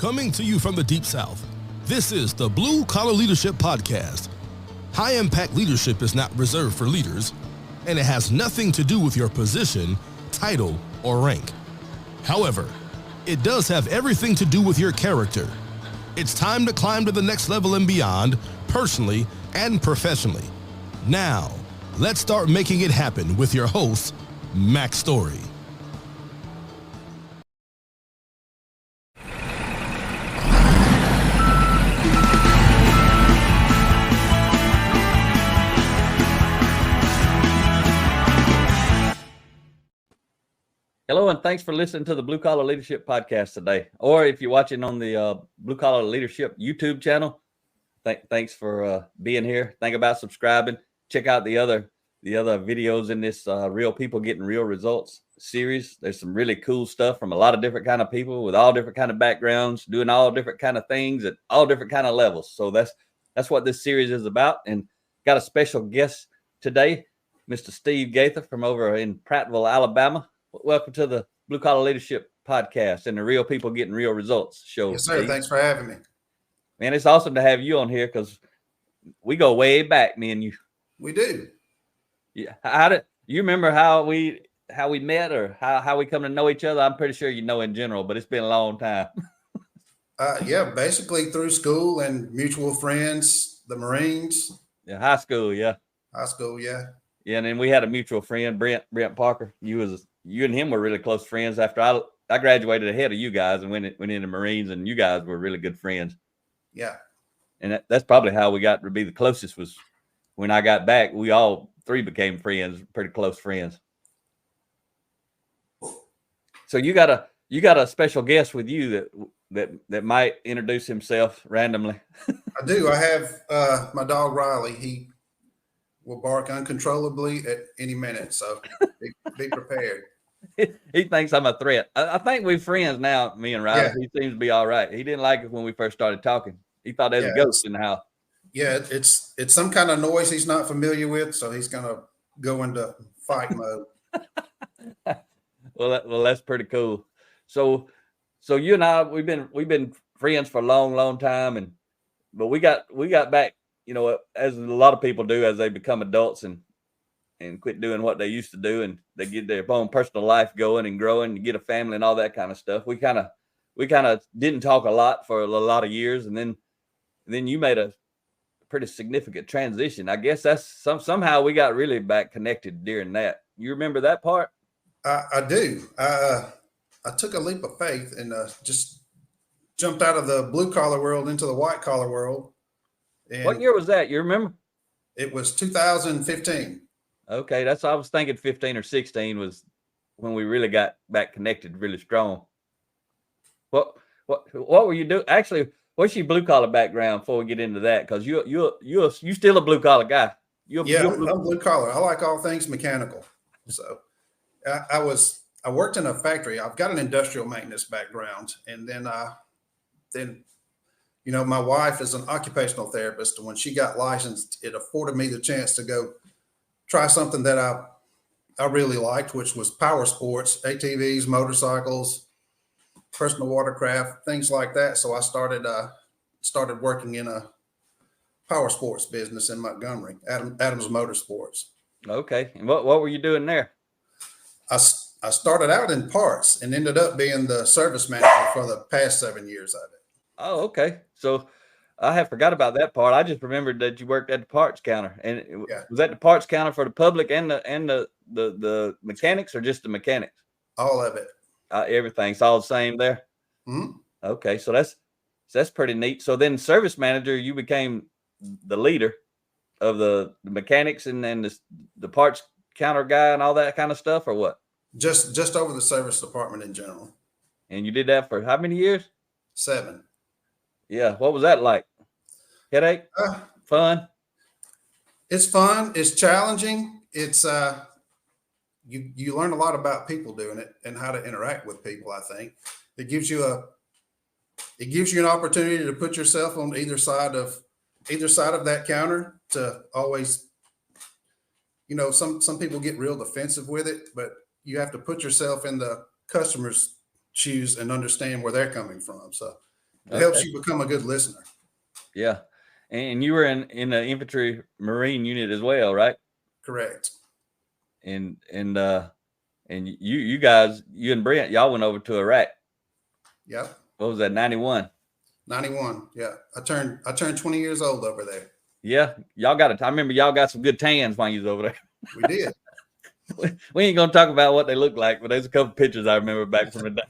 Coming to you from the Deep South, this is the Blue Collar Leadership Podcast. High-impact leadership is not reserved for leaders, and it has nothing to do with your position, title, or rank. However, it does have everything to do with your character. It's time to climb to the next level and beyond, personally and professionally. Now, let's start making it happen with your host, Max Story. Hello, and thanks for listening to the Blue Collar Leadership Podcast today. Or if you're watching on the Blue Collar Leadership YouTube channel, thanks for being here. Think about subscribing. Check out the other videos in this Real People Getting Real Results series. There's some really cool stuff from a lot of different kind of people with all different kind of backgrounds, doing all different kind of things at all different kind of levels. So that's what this series is about. And got a special guest today, Mr. Steve Gaither from over in Prattville, Alabama. Welcome to the Blue Collar Leadership Podcast and the Real People Getting Real Results show. Yes, sir. Steve. Thanks for having me. Man, it's awesome to have you on here because we go way back, me and you. We do. Yeah. You remember how we met or how we come to know each other? I'm pretty sure you know in general, but it's been a long time. Yeah, basically through school and mutual friends, the Marines. Yeah, high school, yeah. High school, yeah. Yeah, and then we had a mutual friend, Brent Parker. You and him were really close friends after I graduated ahead of you guys and went in the Marines, and you guys were really good friends. Yeah. And that's probably how we got to be the closest was when I got back. We all three became friends, pretty close friends. So you got a special guest with you that might introduce himself randomly. I do. I have my dog Riley. He will bark uncontrollably at any minute, so be prepared. He thinks I'm a threat. I think we're friends now, me and Riley. Yeah. He seems to be all right. He didn't like it when we first started talking. He thought there was a ghost in the house. Yeah, it's some kind of noise he's not familiar with, so he's gonna go into fight mode. Well, that's pretty cool. So you and I, we've been friends for a long time, but we got back, you know, as a lot of people do as they become adults and quit doing what they used to do, and they get their own personal life going and growing and get a family and all that kind of stuff. We kind of didn't talk a lot for a lot of years, and then you made a pretty significant transition. I guess that's somehow we got really back connected during that. You remember that part? I do. I took a leap of faith and just jumped out of the blue collar world into the white collar world. And what year was that? You remember? It was 2015. Okay, I was thinking 15 or 16 was when we really got back connected really strong. What were you doing? Actually, what's your blue collar background before we get into that? Because you're still a blue collar guy. I'm blue collar. I like all things mechanical. So I worked in a factory. I've got an industrial maintenance background, and then you know, my wife is an occupational therapist, and when she got licensed, it afforded me the chance to go try something that I really liked, which was power sports, ATVs, motorcycles, personal watercraft, things like that. So I started working in a power sports business in Montgomery, Adams Motorsports. Okay. And what were you doing there? I started out in parts and ended up being the service manager for the past 7 years of it. Oh, okay. So I have forgot about that part. I just remembered that you worked at the parts counter, and was that the parts counter for the public and the mechanics, or just the mechanics? All of it. Everything's all the same there. Mm-hmm. Okay, so that's pretty neat. So then, service manager, you became the leader of the mechanics and the parts counter guy and all that kind of stuff, or what? Just over the service department in general. And you did that for how many years? 7. Yeah. What was that like? Headache? Fun? It's fun. It's challenging. It's you learn a lot about people doing it and how to interact with people. I think it gives you an opportunity to put yourself on either side of that counter to always, you know, some people get real defensive with it, but you have to put yourself in the customer's shoes and understand where they're coming from. So It helps you become a good listener. Yeah. And you were in the infantry Marine unit as well, right? Correct. And you guys, you and Brent, y'all went over to Iraq. Yep. What was that, 91? 91. Yeah. I turned 20 years old over there. Yeah. Y'all got it. I remember y'all got some good tans while you was over there. We did. We ain't gonna talk about what they look like, but there's a couple pictures I remember back from the day.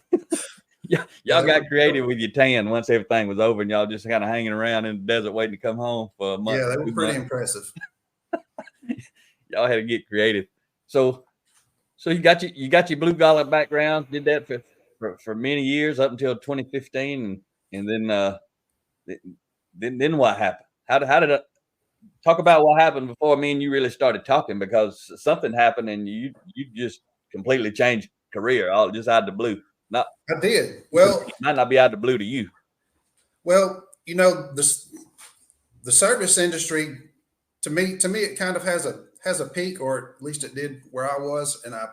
Y'all got creative with your tan once everything was over, and y'all just kind of hanging around in the desert waiting to come home for a month. Yeah, they were pretty impressive. Y'all had to get creative. So you got your blue collar background, did that for many years up until 2015, and then what happened? How did it talk about what happened before me and you really started talking, because something happened and you just completely changed career all just out of the blue. I did. Well, it might not be out of the blue to you. Well, the service industry, to me, it kind of has a peak, or at least it did where I was, and I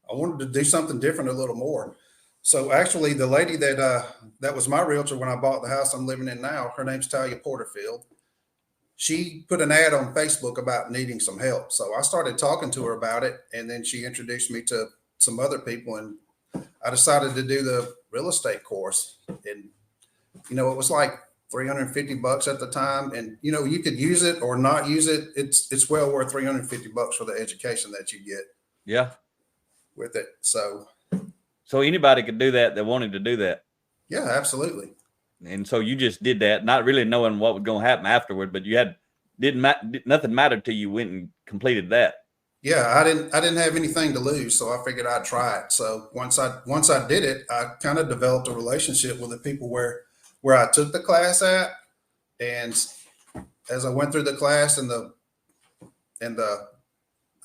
wanted to do something different a little more. So actually, the lady that was my realtor when I bought the house I'm living in now, her name's Talia Porterfield. She put an ad on Facebook about needing some help. So I started talking to her about it, and then she introduced me to some other people, and I decided to do the real estate course. And it was like $350 at the time, and you could use it or not use it. It's well worth $350 for the education that you get. Yeah, with it. So anybody could do that wanted to do that. Yeah, absolutely. And so you just did that, not really knowing what was going to happen afterward, but you nothing mattered till you went and completed that. Yeah, I didn't have anything to lose, so I figured I'd try it. So once I did it, I kind of developed a relationship with the people where I took the class at, and as I went through the class and the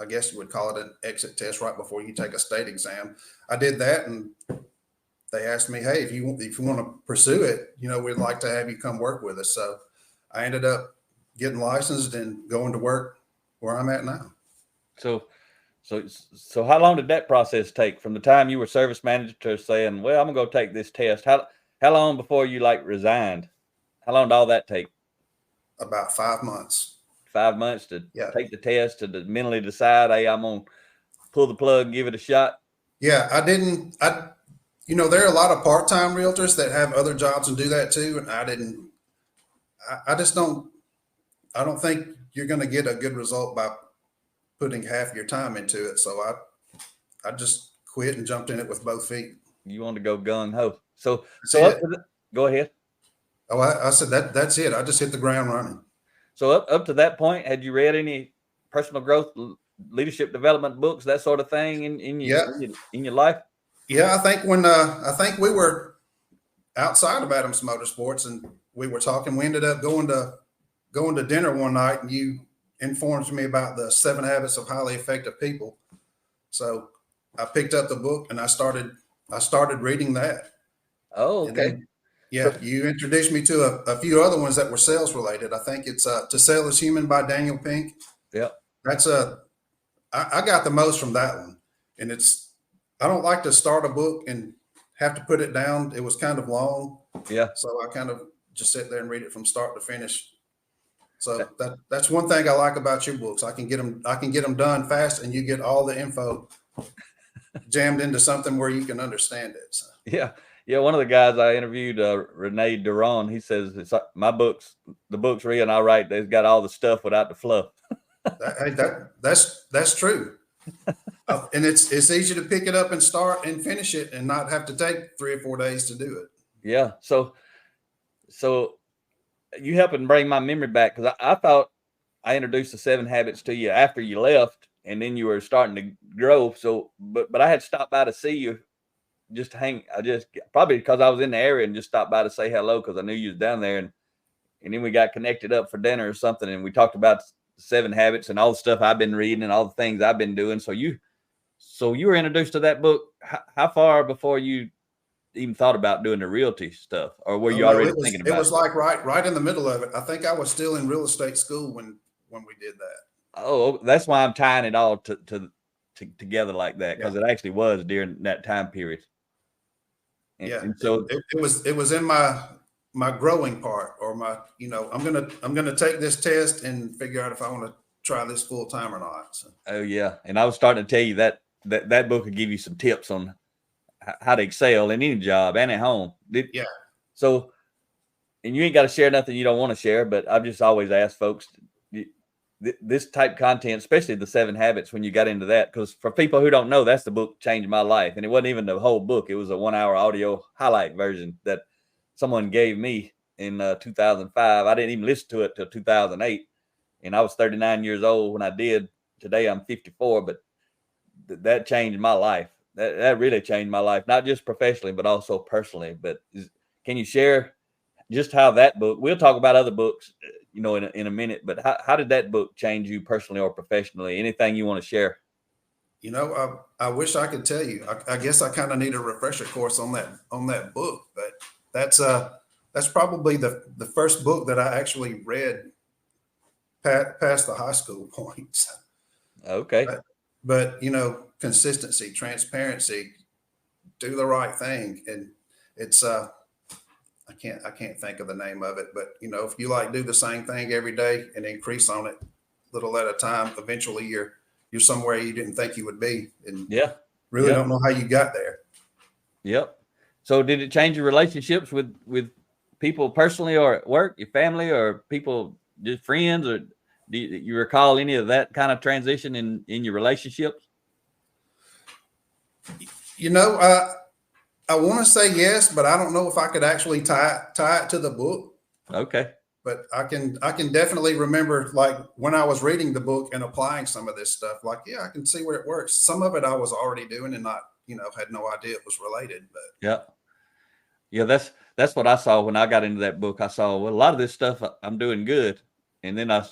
I guess you would call it an exit test right before you take a state exam, I did that, and they asked me, hey, if you want to pursue it, we'd like to have you come work with us. So I ended up getting licensed and going to work where I'm at now. So how long did that process take from the time you were service manager to saying, well, I'm gonna go take this test? How long before you resigned? How long did all that take? About 5 months. 5 months to take the test, to mentally decide, hey, I'm gonna pull the plug and give it a shot. Yeah, there are a lot of part-time realtors that have other jobs and do that too. And I don't think you're going to get a good result by putting half your time into it. So I just quit and jumped in it with both feet. You want to go gung ho. So go ahead. Oh, I said that's it. I just hit the ground running. So up to that point, had you read any personal growth, leadership development books, that sort of thing in your life? Yeah, I think we were outside of Adams Motorsports and we were talking. We ended up going to dinner one night, and you informed me about the 7 Habits of Highly Effective People. So I picked up the book and I started reading that. Oh, okay. You introduced me to a few other ones that were sales related. I think it's To Sell is Human by Daniel Pink. Yeah. That's I got the most from that one. And I don't like to start a book and have to put it down. It was kind of long. Yeah. So I kind of just sit there and read it from start to finish. So that's one thing I like about your books. I can get them done fast, and you get all the info jammed into something where you can understand it. So. Yeah. One of the guys I interviewed, Renee Duron, he says it's my books, the books Rhea and I write, they've got all the stuff without the fluff. That's true. And it's easy to pick it up and start and finish it and not have to take 3 or 4 days to do it. Yeah. So you helping bring my memory back, because I thought I introduced the 7 habits to you after you left, and then you were starting to grow. So, but I had stopped by to see you, probably because I was in the area, and just stopped by to say hello because I knew you was down there, and then we got connected up for dinner or something, and we talked about the 7 habits and all the stuff I've been reading and all the things I've been doing. So you were introduced to that book. How far before you even thought about doing the realty stuff, or were you already thinking about it? It was like right in the middle of it. I think I was still in real estate school when we did that. Oh, that's why I'm tying it all together like that, because it actually was during that time period. And so it was in my my growing part, or my, I'm gonna take this test and figure out if I want to try this full time or not. So. Oh yeah, and I was starting to tell you that book would give you some tips on how to excel in any job and at home. Yeah. So, and you ain't got to share nothing you don't want to share, but I've just always asked folks this type of content, especially the 7 habits, when you got into that, because for people who don't know, that's the book changed my life. And it wasn't even the whole book. It was a 1-hour audio highlight version that someone gave me in 2005. I didn't even listen to it till 2008. And I was 39 years old when I did. Today I'm 54, but that changed my life. That really changed my life, not just professionally, but also personally. But can you share just how that book, we'll talk about other books, in a minute, but how did that book change you personally or professionally? Anything you want to share? I wish I could tell you. I guess I kind of need a refresher course on that book, but that's probably the first book that I actually read past the high school points. Okay. But consistency, transparency, do the right thing. And it's, I can't think of the name of it, but if you do the same thing every day and increase on it little at a time, eventually you're somewhere you didn't think you would be. And really don't know how you got there. Yep. So did it change your relationships with people personally or at work, your family, or people, just friends, or do you recall any of that kind of transition in your relationships? I want to say yes, but I don't know if I could actually tie it to the book. Okay. But I can definitely remember when I was reading the book and applying some of this stuff, I can see where it works. Some of it I was already doing and not, had no idea it was related, but yeah, that's what I saw when I got into that book. I saw, well, a lot of this stuff I'm doing good. And then I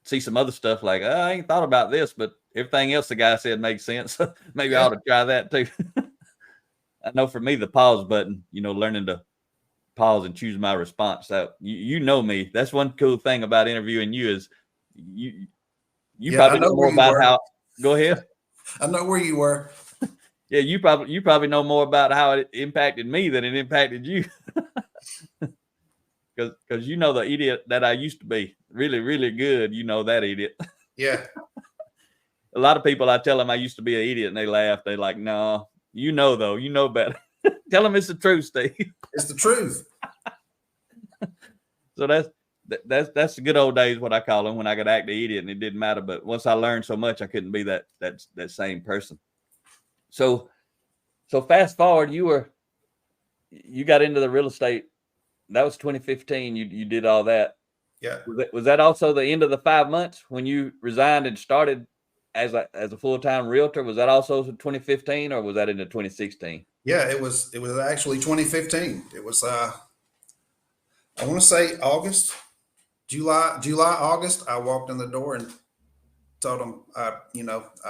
see some other stuff like, I ain't thought about this, but everything else the guy said makes sense. Maybe I ought to try that too. I know for me, the pause button, learning to pause and choose my response. That you know me. That's one cool thing about interviewing you is you probably know more about how. Go ahead. I know where you were. Yeah, you probably know more about how it impacted me than it impacted you. Because the idiot that I used to be, really, really good. That idiot. Yeah. A lot of people, I tell them I used to be an idiot, and they laugh. They like, no, though, better. Tell them it's the truth, Steve. It's the truth. So that's the good old days, what I call them, when I could act the idiot and it didn't matter. But once I learned so much, I couldn't be that same person. So fast forward, you got into the real estate. That was 2015. You did all that. Yeah. Was that also the end of the 5 months when you resigned and started as a full-time realtor? Was that also 2015 or was that into 2016? Yeah, it was actually 2015. It was I want to say July, August. I walked in the door and told them I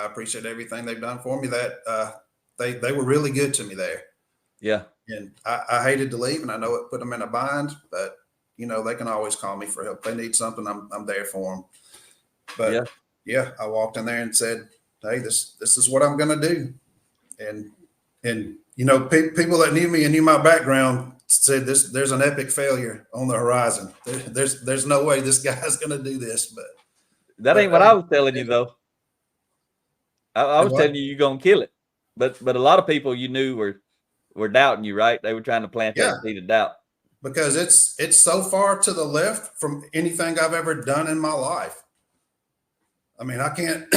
appreciate everything they've done for me. That they were really good to me there. Yeah. And I hated to leave, and I know it put them in a bind, but they can always call me for help. If they need something, I'm there for them. But I walked in there and said, hey, this is what I'm going to do. And people that knew me and knew my background said there's an epic failure on the horizon. There's no way this guy's going to do this, but that ain't what I was telling you though. I was telling you you're going to kill it. But a lot of people you knew were doubting you, right? They were trying to plant that seed of doubt. Because it's so far to the left from anything I've ever done in my life. I mean, I can't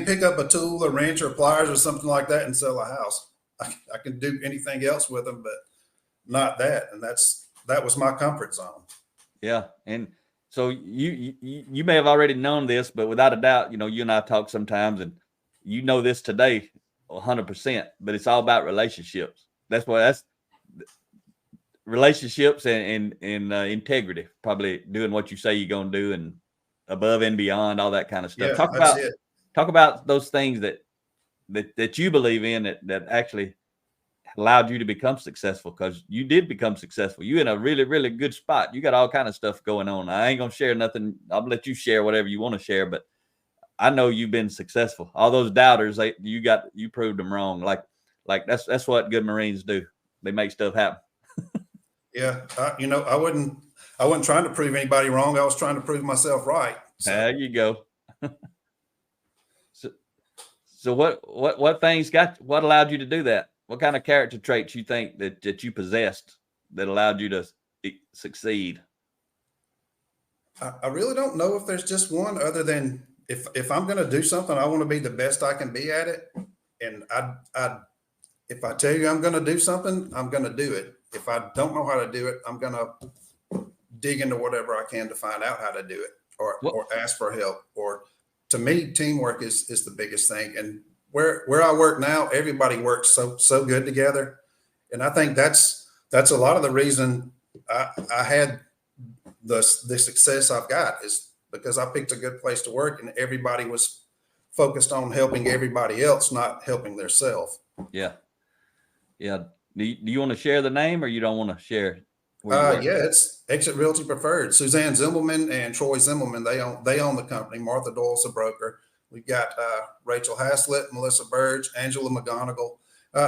pick up a tool, a wrench, or pliers or something like that and sell a house. I can do anything else with them, but not that. And that was my comfort zone. Yeah. And so you may have already known this, but without a doubt, you and I talk sometimes, and this today 100%, but it's all about relationships. That's relationships and integrity, probably doing what you say you're going to do and above and beyond, all that kind of stuff. Yeah, talk about those things that you believe in that actually allowed you to become successful, because you did become successful. You're in a really, really good spot. You got all kind of stuff going on. I ain't going to share nothing. I'll let you share whatever you want to share, but I know you've been successful. All those doubters, you proved them wrong. Like that's what good Marines do. They make stuff happen. Yeah. I wasn't trying to prove anybody wrong. I was trying to prove myself right. So. There you go. So what things what allowed you to do that? What kind of character traits you think that you possessed that allowed you to succeed? I really don't know if there's just one, other than if I'm going to do something, I want to be the best I can be at it. And if I tell you I'm going to do something, I'm going to do it. If I don't know how to do it, I'm going to dig into whatever I can to find out how to do it, or ask for help. Or, to me, teamwork is the biggest thing. And where I work now, everybody works so good together. And I think that's a lot of the reason I had the success I've got, is because I picked a good place to work, and everybody was focused on helping everybody else, not helping themselves. Yeah. Yeah. Do you want to share the name, or you don't want to share? Yeah, it's Exit Realty Preferred. Suzanne Zimmelman and Troy Zimmelman, they own the company. Martha Doyle's the broker. We've got Rachel Haslett, Melissa Burge, Angela McGonigal.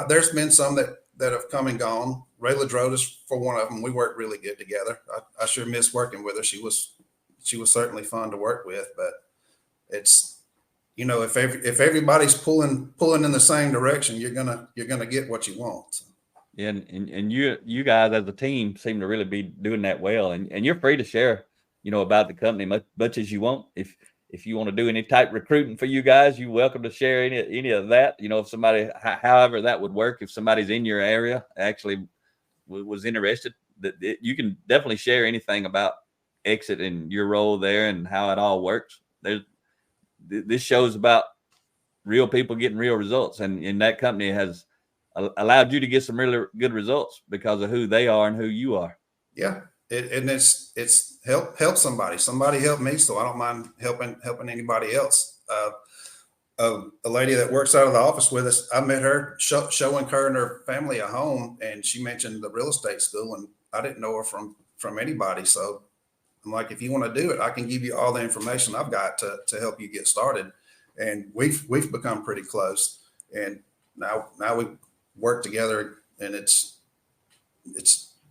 There's been some that have come and gone. Rayla Drodas, for one of them, we work really good together. I sure miss working with her. She was certainly fun to work with. But it's, if everybody's pulling in the same direction, you're gonna get what you want. So. Yeah, and you guys as a team seem to really be doing that well, and you're free to share, about the company much as you want. If you want to do any type of recruiting for you guys, you're welcome to share any of that. If somebody, however that would work, if somebody's in your area actually was interested, that you can definitely share anything about Exit and your role there and how it all works. This show's about real people getting real results, and that company has allowed you to get some really good results because of who they are and who you are. Yeah. And it's help somebody. Somebody helped me, so I don't mind helping anybody else. A lady that works out of the office with us, I met her showing her and her family a home, and she mentioned the real estate school, and I didn't know her from anybody. So I'm like, if you want to do it, I can give you all the information I've got to help you get started. And we've become pretty close, and now we work together, and it's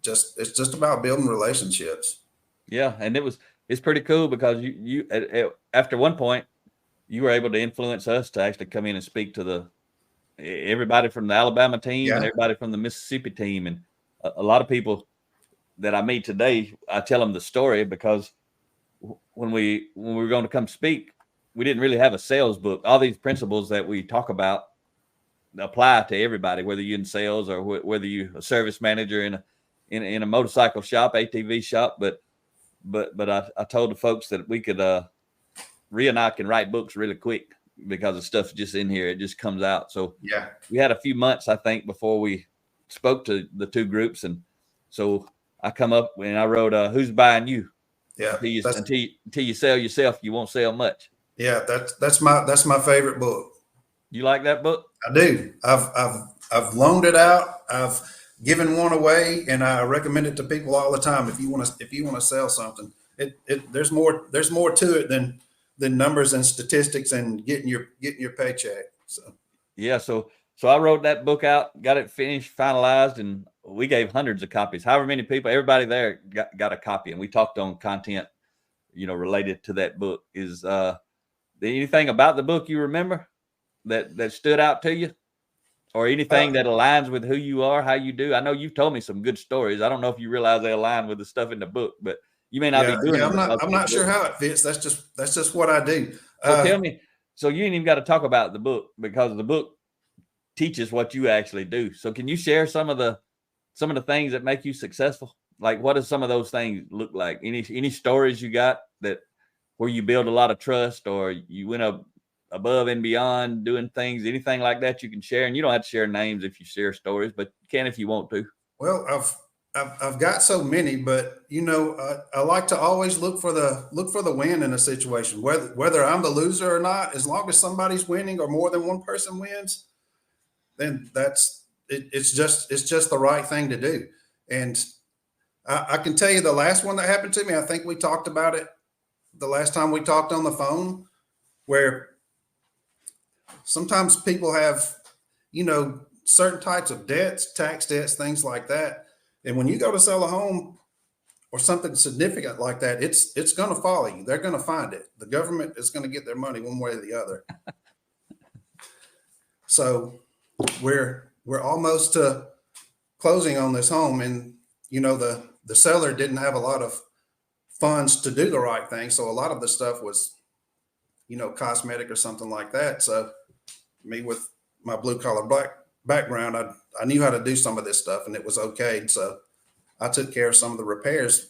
just about building relationships. Yeah, and it's pretty cool because you after one point you were able to influence us to actually come in and speak to everybody from the Alabama team and everybody from the Mississippi team, and a lot of people that I meet today, I tell them the story because when we were going to come speak, we didn't really have a sales book. All these principles that we talk about apply to everybody, whether you're in sales or whether you're a service manager in a motorcycle shop, ATV shop. But I told the folks that we could, Rhea and I can write books really quick because the stuff's just in here. It just comes out. So yeah, we had a few months, I think, before we spoke to the two groups. And so I come up and I wrote, who's buying you? Yeah. Until you sell yourself, you won't sell much. Yeah. That's my favorite book. You like that book? I do. I've loaned it out. I've given one away, and I recommend it to people all the time. If you want to sell something, there's more to it than numbers and statistics and getting your paycheck. So yeah. So I wrote that book out, got it finished, finalized, and we gave hundreds of copies. However many people, everybody there got a copy, and we talked on content, related to that book. Is anything about the book you remember that stood out to you, or anything that aligns with who you are, how you do? I know you've told me some good stories. I don't know if you realize they align with the stuff in the book, but you may not be doing it. I'm not sure how it fits. That's just what I do. So tell me. So you ain't even got to talk about the book because the book teaches what you actually do. So can you share some of the things that make you successful? Like, what does some of those things look like? Any stories you got that where you build a lot of trust, or you went up above and beyond doing things, anything like that you can share? And you don't have to share names if you share stories, but you can if you want to. Well, I've got so many, but I like to always look for the win in a situation, whether I'm the loser or not. As long as somebody's winning or more than one person wins, then it's just the right thing to do. And I can tell you the last one that happened to me, I think we talked about it the last time we talked on the phone, where sometimes people have, certain types of debts, tax debts, things like that. And when you go to sell a home or something significant like that, it's going to follow you. They're going to find it. The government is going to get their money one way or the other. So we're almost to closing on this home, and the seller didn't have a lot of funds to do the right thing, so a lot of the stuff was cosmetic or something like that. So me, with my blue collar black background, I knew how to do some of this stuff, and it was okay. So I took care of some of the repairs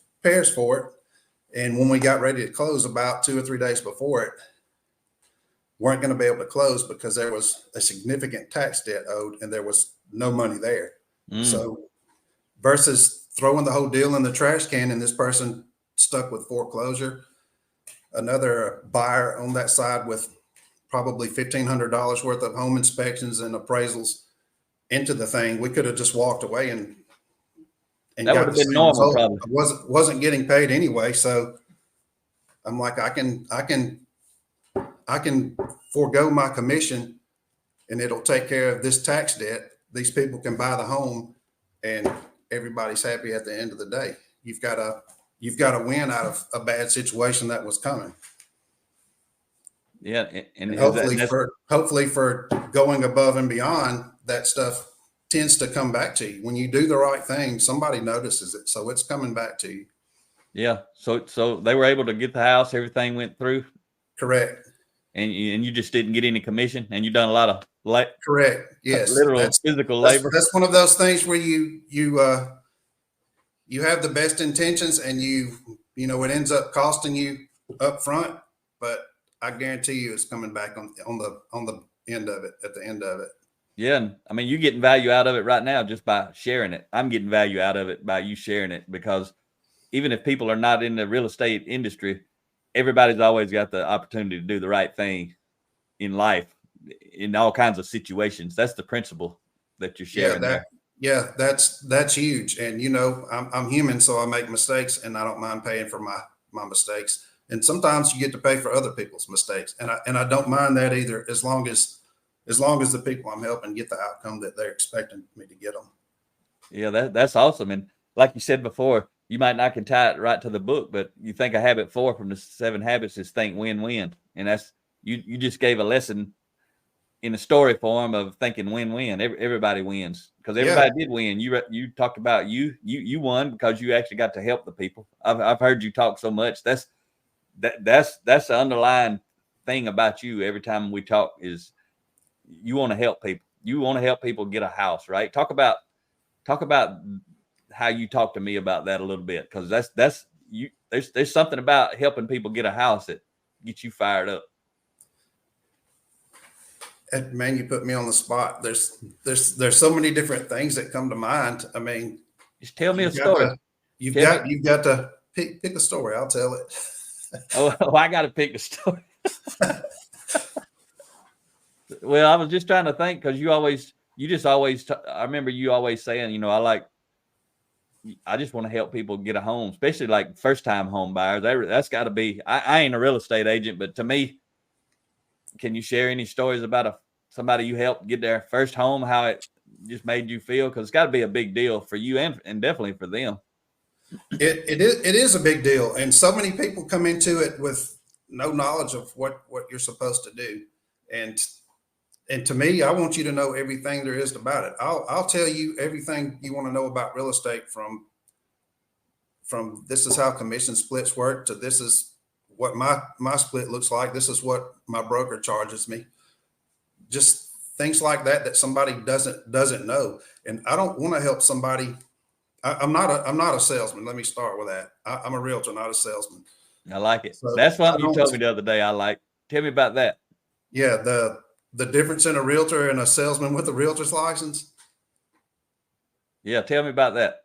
for it. And when we got ready to close, about 2 or 3 days before it, weren't going to be able to close because there was a significant tax debt owed and there was no money there. So versus throwing the whole deal in the trash can and this person stuck with foreclosure, another buyer on that side with probably $1,500 worth of home inspections and appraisals into the thing, we could have just walked away and that would have been normal. Probably I wasn't getting paid anyway. So I'm like, I can forego my commission and it'll take care of this tax debt. These people can buy the home and everybody's happy at the end of the day. You've got to win out of a bad situation that was coming. Yeah. And hopefully for going above and beyond, that stuff tends to come back to you. When you do the right thing, somebody notices it. So it's coming back to you. Yeah. So they were able to get the house. Everything went through. Correct. And you just didn't get any commission, and you've done a lot of correct. Yes. Literal physical labor. That's one of those things where you have the best intentions and it ends up costing you up front, but I guarantee you it's coming back on the end of it, at the end of it. Yeah. And I mean, you're getting value out of it right now just by sharing it. I'm getting value out of it by you sharing it, because even if people are not in the real estate industry, everybody's always got the opportunity to do the right thing in life, in all kinds of situations. That's the principle that you're sharing. That's huge. And I'm human, so I make mistakes, and I don't mind paying for my mistakes. And sometimes you get to pay for other people's mistakes, and I don't mind that either, as long as the people I'm helping get the outcome that they're expecting me to get them. Yeah, that's awesome. And like you said before, you might not can tie it right to the book, but you think a habit 4 from the 7 habits is think win-win. And that's, you just gave a lesson in a story form of thinking win-win. Everybody wins, because everybody did win. You talked about you won because you actually got to help the people. I've heard you talk so much. That's the underlying thing about you. Every time we talk is you want to help people. You want to help people get a house, right? Talk about how you talk to me about that a little bit, because that's you. There's something about helping people get a house that gets you fired up. And man, you put me on the spot. There's so many different things that come to mind. I mean, just tell me a story. You've got to pick a story. I'll tell it. Oh, I got to pick a story. Well, I was just trying to think, because I remember you always saying, I just want to help people get a home, especially like first-time home buyers. That's got to be. I ain't a real estate agent, but to me, can you share any stories about somebody you helped get their first home, how it just made you feel? Because it's got to be a big deal for you and definitely for them. It is a big deal, and so many people come into it with no knowledge of what you're supposed to do, and to me, I want you to know everything there is about it. I'll tell you everything you want to know about real estate, from this is how commission splits work to this is what my split looks like. This is what my broker charges me. Just things like that somebody doesn't know. And I don't want to help somebody. I'm not a salesman. Let me start with that. I'm a realtor, not a salesman. I like it. So that's what you told me the other day. Tell me about that. Yeah. The difference in a realtor and a salesman with a realtor's license. Yeah. Tell me about that.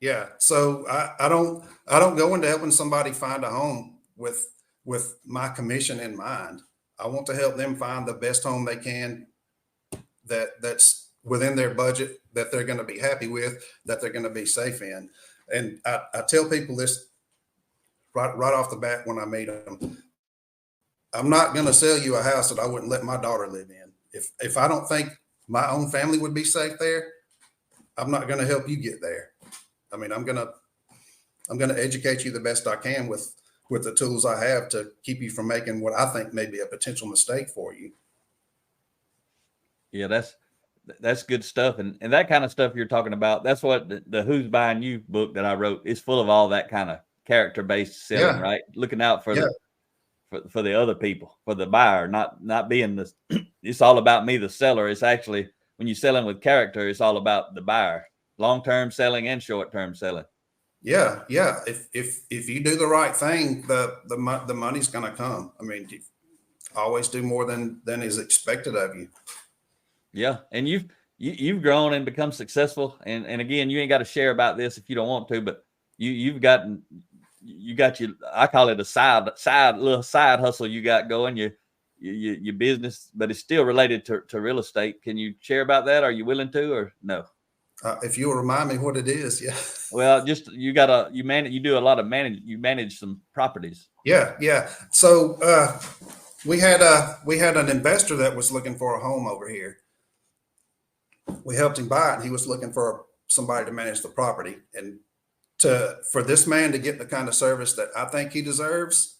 Yeah. So I don't go into helping somebody find a home with my commission in mind. I want to help them find the best home they can that's within their budget, that they're going to be happy with, that they're going to be safe in. And I tell people this right off the bat when I meet them. I'm not going to sell you a house that I wouldn't let my daughter live in. If I don't think my own family would be safe there, I'm not going to help you get there. I mean, I'm gonna educate you the best I can with the tools I have to keep you from making what I think may be a potential mistake for you. Yeah, that's good stuff. And that kind of stuff you're talking about, that's what the Who's Buying You book that I wrote is full of, all that kind of character-based selling, Yeah. right? Looking out for Yeah. for the other people, for the buyer, not being the it's all about me, the seller. It's actually, when you're selling with character, it's all about the buyer. Long-term selling and short-term selling. Yeah. Yeah. If you do the right thing, the money's going to come. I mean, you always do more than is expected of you. Yeah. And you've grown and become successful. And again, you ain't got to share about this if you don't want to, but you got your, I call it a side little side hustle you got going, your business, but it's still related to real estate. Can you share about that? Are you willing to, or no? If you'll remind me what it is. Yeah. Well, just you do a lot of you manage some properties. Yeah. Yeah. So we had an investor that was looking for a home over here. We helped him buy it, and he was looking for somebody to manage the property. And for this man to get the kind of service that I think he deserves,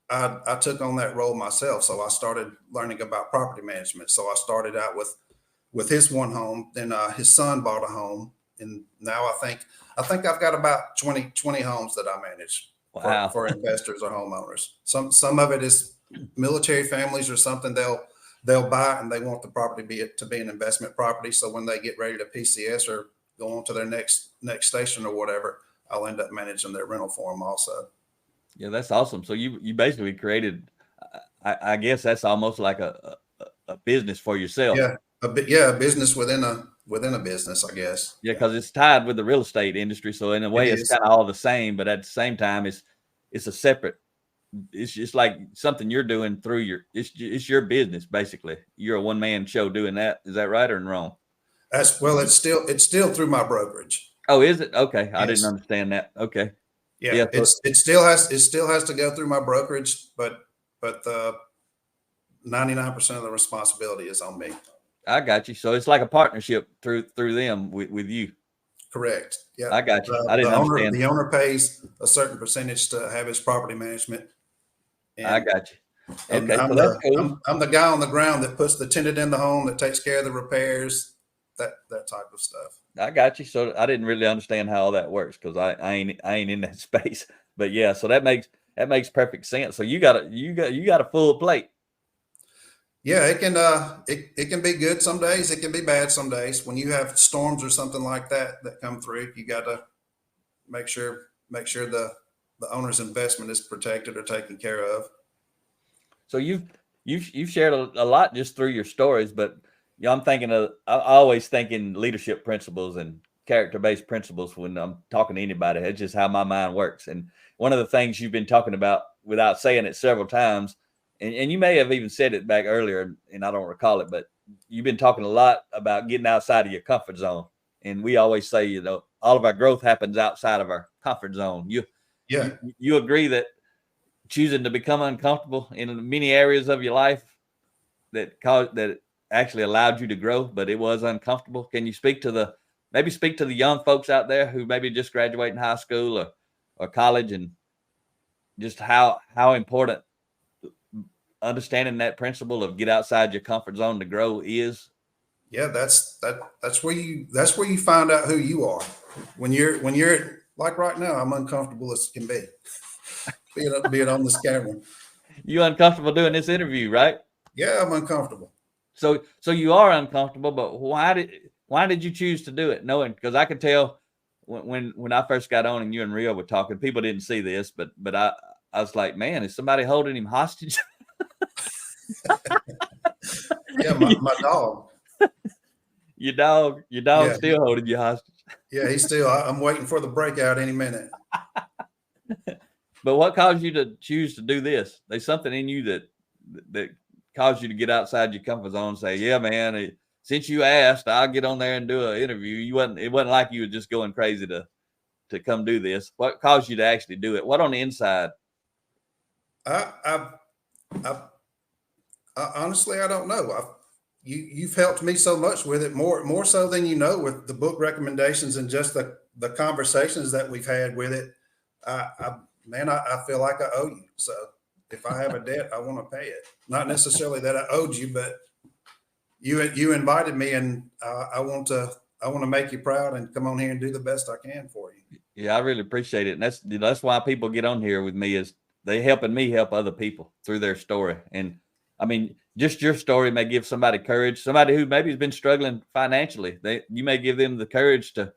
I took on that role myself. So I started learning about property management. So I started out with his one home, then his son bought a home, and now I think I've got about 20 homes that I manage. Wow. for investors or homeowners. Some of it is military families or something. They'll buy it and they want the property to be an investment property. So when they get ready to PCS or go on to their next station or whatever, I'll end up managing their rental for them also. Yeah, that's awesome. So you basically created, I guess that's almost like a business for yourself. Yeah, a business within a business, I guess. Yeah, because it's tied with the real estate industry. So in a way, it's kind of all the same, but at the same time, it's a separate. It's just like something you're doing through it's your business basically. You're a one-man show doing that. Is that right or wrong? It's still through my brokerage. Oh, is it? Okay, Yes. I didn't understand that. Okay. Yeah, it still has to go through my brokerage, but the 99% of the responsibility is on me. I got you. So it's like a partnership through them with you. Correct. Yeah, I got you. I didn't understand. The owner pays a certain percentage to have his property management. I got you. Okay, I'm so that's cool. I'm the guy on the ground that puts the tenant in the home, that takes care of the repairs, that type of stuff. I got you. So I didn't really understand how all that works because I ain't in that space. But yeah, so that makes perfect sense. So you got a full plate. Yeah, it can be good some days. It can be bad some days. When you have storms or something like that come through, you got to make sure the owner's investment is protected or taken care of. So you've shared a lot just through your stories, but I'm always thinking leadership principles and character-based principles when I'm talking to anybody. It's just how my mind works. And one of the things you've been talking about without saying it several times, and you may have even said it back earlier, and I don't recall it, but you've been talking a lot about getting outside of your comfort zone. And we always say, all of our growth happens outside of our comfort zone. You agree that choosing to become uncomfortable in many areas of your life that actually allowed you to grow, but it was uncomfortable. Can you speak to the young folks out there who maybe just graduating high school or college, and just how important understanding that principle of get outside your comfort zone to grow is? Yeah, that's where you find out who you are. When you're like right now, I'm uncomfortable as can be. being on this camera. You uncomfortable doing this interview, right? Yeah, I'm uncomfortable. So you are uncomfortable, but why did you choose to do it? Knowing, because I could tell when I first got on and you and Rio were talking, people didn't see this, but I was like, man, is somebody holding him hostage? Yeah, my dog. Your dog yeah. Still holding you hostage. Yeah, he's still. I'm waiting for the breakout any minute. But what caused you to choose to do this? There's something in you that caused you to get outside your comfort zone and say, yeah, man, since you asked, I'll get on there and do an interview. It wasn't like you were just going crazy to come do this. What caused you to actually do it? What on the inside? I honestly, I don't know. you've helped me so much with it, more so than you know, with the book recommendations and just the conversations that we've had with it. I feel like I owe you. So if I have a debt, I want to pay it. Not necessarily that I owed you, but you invited me, and I want to make you proud and come on here and do the best I can for you. Yeah, I really appreciate it. And that's why people get on here with me, is they helping me help other people through their story. And I mean, just your story may give somebody courage, somebody who maybe has been struggling financially. You may give them the courage to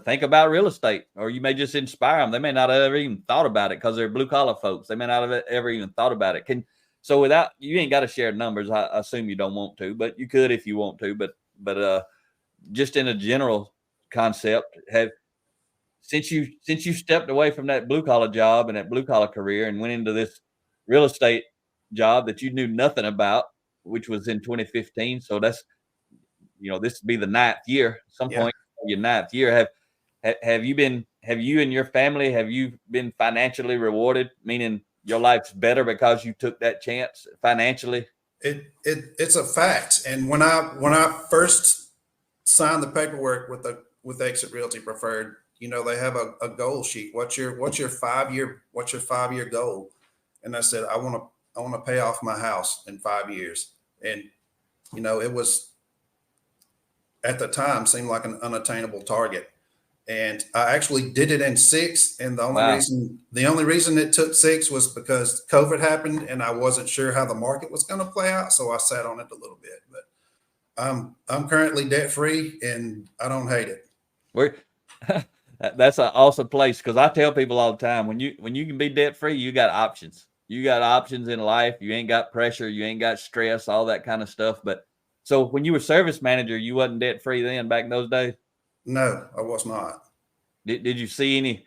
think about real estate, or you may just inspire them. They may not have ever even thought about it because they're blue collar folks. They may not have ever even thought about it. So without, you ain't got to share numbers. I assume you don't want to, but you could if you want to. But just in a general concept, since you stepped away from that blue collar job and that blue collar career and went into this real estate job that you knew nothing about, which was in 2015. So that's, this would be the 9th year. Some point your 9th year. Have you and your family, have you been financially rewarded? Meaning your life's better because you took that chance financially? It's a fact. And when I first signed the paperwork with Exit Realty Preferred, they have a goal sheet. What's your 5-year goal? And I said, I want to pay off my house in 5 years. And, it was, at the time, seemed like an unattainable target. And I actually did it in 6. And the only reason it took 6 was because COVID happened and I wasn't sure how the market was going to play out. So I sat on it a little bit, but I'm currently debt free and I don't hate it. That's an awesome place, because I tell people all the time, when you can be debt free, you got options. You got options in life. You ain't got pressure. You ain't got stress, all that kind of stuff. But so when you were service manager, you wasn't debt free then, back in those days? No, I was not. Did you see any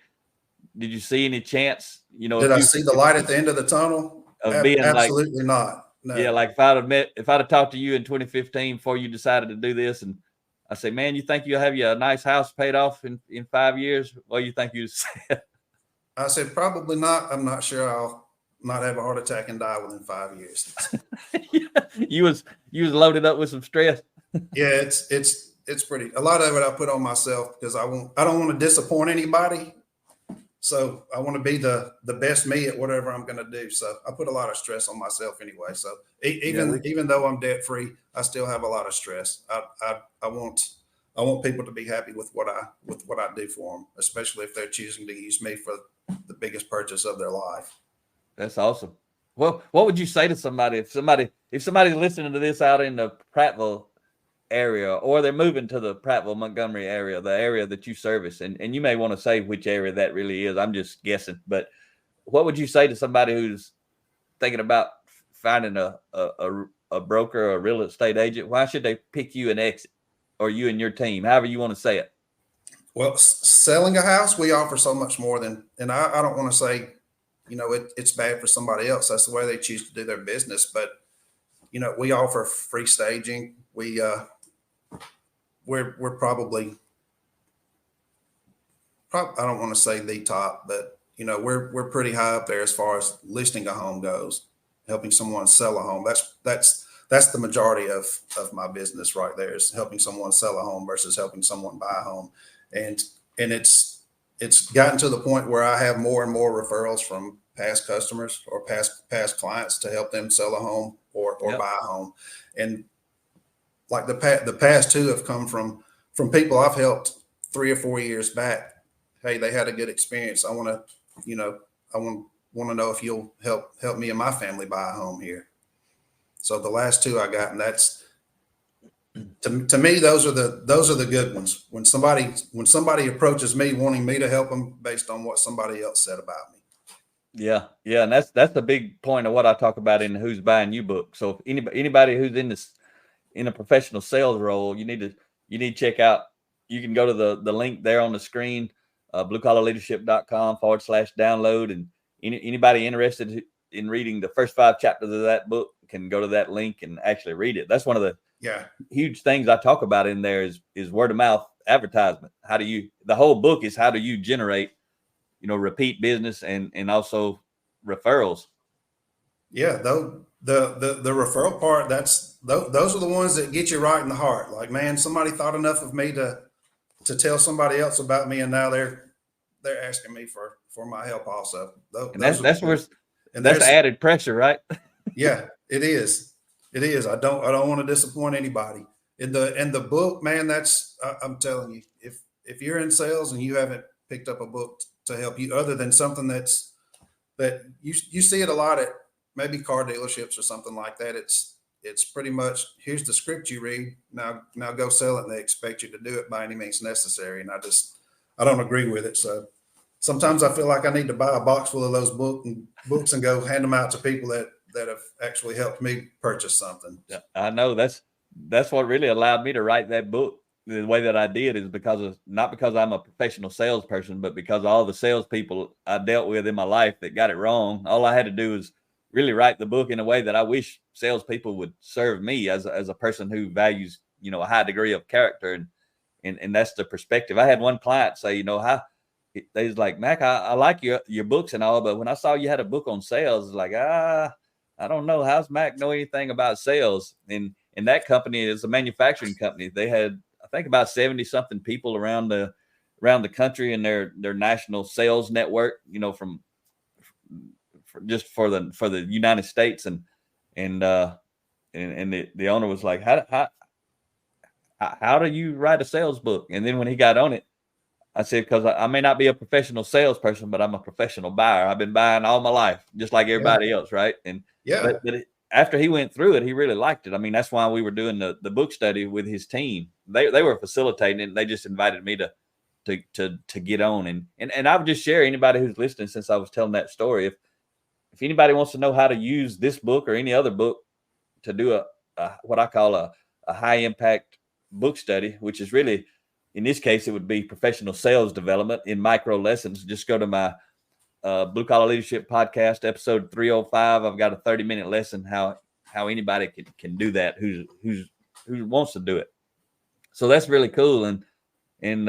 chance? Did I see the light at the end of the tunnel? Of being absolutely not. No. Yeah, like if I'd have talked to you in 2015 before you decided to do this, and I say, man, you think you'll have a nice house paid off in 5 years? What do you think you said? I said, probably not. I'm not sure I'll not have a heart attack and die within 5 years. You was loaded up with some stress. Yeah, it's pretty. A lot of it I put on myself because I don't want to disappoint anybody. So I want to be the best me at whatever I'm going to do. So I put a lot of stress on myself anyway. So even though I'm debt free, I still have a lot of stress. I want people to be happy with what I do for them, especially if they're choosing to use me for the biggest purchase of their life. That's awesome. Well, what would you say to somebody if somebody's listening to this out in the Prattville area, or they're moving to the Prattville, Montgomery area, the area that you service, and you may want to say which area that really is. I'm just guessing, but what would you say to somebody who's thinking about finding a broker or a real estate agent? Why should they pick you and Exit, or you and your team, however you want to say it? Well, selling a house, we offer so much more than, and I don't want to say, it's bad for somebody else. That's the way they choose to do their business. But, we offer free staging. We're probably, I don't want to say the top, but we're pretty high up there as far as listing a home goes, helping someone sell a home. That's the majority of my business right there, is helping someone sell a home versus helping someone buy a home. And it's gotten to the point where I have more and more referrals from past customers or past clients to help them sell a home or buy a home. And like the past 2 have come from people I've helped 3 or 4 years back. Hey, they had a good experience. I want to know if you'll help me and my family buy a home here. So the last 2 I got, and that's, to me, those are the good ones. When somebody approaches me wanting me to help them based on what somebody else said about me. Yeah, and that's the big point of what I talk about in the Who's Buying You book. So if anybody who's in a professional sales role, you need to check out. You can go to the link there on the screen, bluecollarleadership.com/download, and anybody interested in reading the first 5 chapters of that book can go to that link and actually read it. That's one of the huge things I talk about in there is word of mouth advertisement. The whole book is how do you generate repeat business and also referrals. Yeah, though the referral part, those are the ones that get you right in the heart. Like, man, somebody thought enough of me to tell somebody else about me, and now they're asking me for my help also. And Those are the that's where ones. And that's there's added pressure, right? yeah, it is. It is. I don't want to disappoint anybody. In the book, man, I'm telling you, if you're in sales and you haven't picked up a book to help you, other than something that you see it a lot at maybe car dealerships or something like that. It's pretty much, here's the script you read, now go sell it, and they expect you to do it by any means necessary. And I don't agree with it. So sometimes I feel like I need to buy a box full of those books and go hand them out to people that have actually helped me purchase something. Yeah, I know that's what really allowed me to write that book the way that I did, is not because I'm a professional salesperson, but because all the salespeople I dealt with in my life that got it wrong. All I had to do is really write the book in a way that I wish salespeople would serve me as a person who values, a high degree of character. And that's the perspective. I had one client say, they was like, Mac, I like your books and all, but when I saw you had a book on sales, it's like, I don't know. How's Mac know anything about sales? And that company is a manufacturing company. They had, I think, about 70 something people around the country in their national sales network, just for the United States. And the owner was like, how do you write a sales book? And then when he got on it, I said, because I may not be a professional salesperson, but I'm a professional buyer. I've been buying all my life, just like everybody else, right? And Yeah. but after he went through it, he really liked it. I mean, that's why we were doing the book study with his team. They were facilitating it. And they just invited me to get on. And I would just share, anybody who's listening, since I was telling that story, if anybody wants to know how to use this book or any other book to do a what I call a high impact book study, which is really, in this case, it would be professional sales development in micro lessons. Just go to my Blue Collar Leadership Podcast, episode 305. I've got a 30-minute lesson how anybody can do that who wants to do it. So that's really cool. And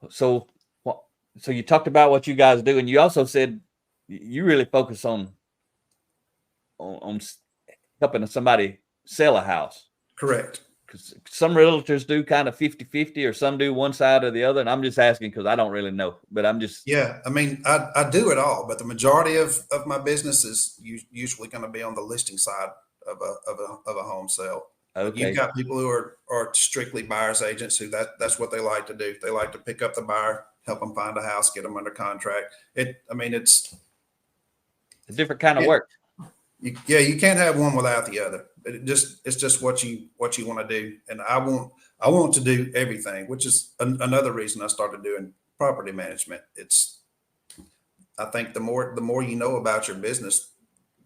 so you talked about what you guys do, and you also said you really focus on helping somebody sell a house. Correct. Because some realtors do kind of 50-50, or some do one side or the other. And I'm just asking because I don't really know, but I'm just. Yeah. I mean, I do it all, but the majority of my business is usually going to be on the listing side of a home sale. Okay. You've got people who are strictly buyer's agents who that's what they like to do. They like to pick up the buyer, help them find a house, get them under contract. It's a different kind of work. You can't have one without the other. It's just what you want to do. And I want to do everything, which is another reason I started doing property management. I think the more you know about your business,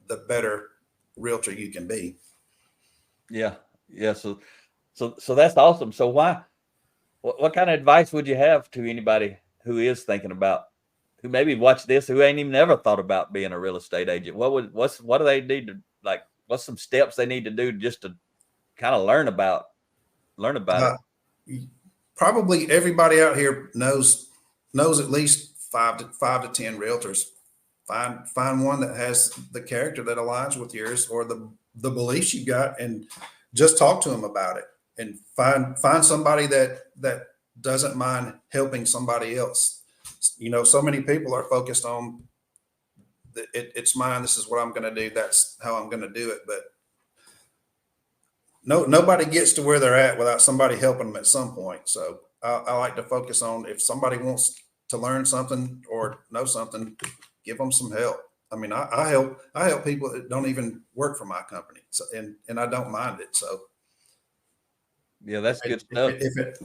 the better realtor you can be. Yeah. So that's awesome. So what kind of advice would you have to anybody who is thinking about, who maybe watched this, who ain't even ever thought about being a real estate agent? What do they need to, like, what's some steps they need to do just to kind of learn about it? Probably everybody out here knows at least five to 10 realtors. Find one that has the character that aligns with yours, or the beliefs you got, and just talk to them about it. And find somebody that doesn't mind helping somebody else. So many people are focused on it's mine. This is what I'm going to do. That's how I'm going to do it. But nobody gets to where they're at without somebody helping them at some point. So I like to focus on, if somebody wants to learn something or know something, give them some help. I mean, I help people that don't even work for my company. So, and I don't mind it. So yeah, that's good stuff.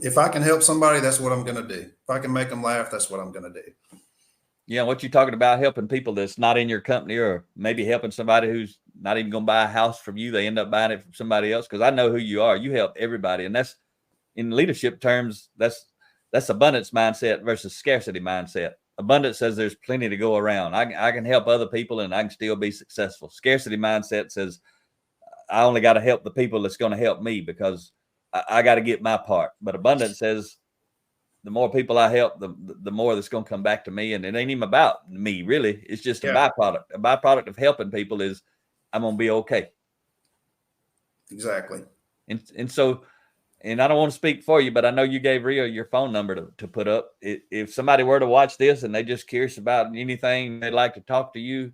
If I can help somebody, that's what I'm going to do. If I can make them laugh, that's what I'm going to do. Yeah, what you're talking about, helping people that's not in your company, or maybe helping somebody who's not even going to buy a house from you. They end up buying it from somebody else, because I know who you are. You help everybody. And that's, in leadership terms, that's abundance mindset versus scarcity mindset. Abundance says there's plenty to go around. I can help other people and I can still be successful. Scarcity mindset says I only got to help the people that's going to help me, because I got to get my part. But abundance says the more people I help, the more that's going to come back to me. And it ain't even about me, really. It's just a byproduct. A byproduct of helping people is I'm going to be okay. Exactly. And so, and I don't want to speak for you, but I know you gave Rio your phone number to put up. If somebody were to watch this and they just curious about anything, they'd like to talk to you,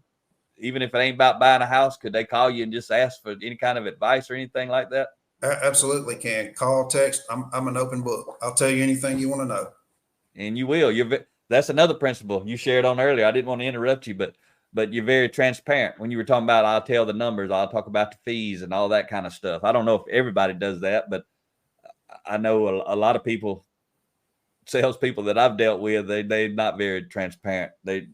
even if it ain't about buying a house, could they call you and just ask for any kind of advice or anything like that? Absolutely can. Call, text. I'm an open book. I'll tell you anything you want to know. And you will. That's another principle you shared on earlier. I didn't want to interrupt you, but you're very transparent. When you were talking about, I'll tell the numbers, I'll talk about the fees and all that kind of stuff. I don't know if everybody does that, but I know a lot of people, salespeople that I've dealt with, they're not very transparent. They're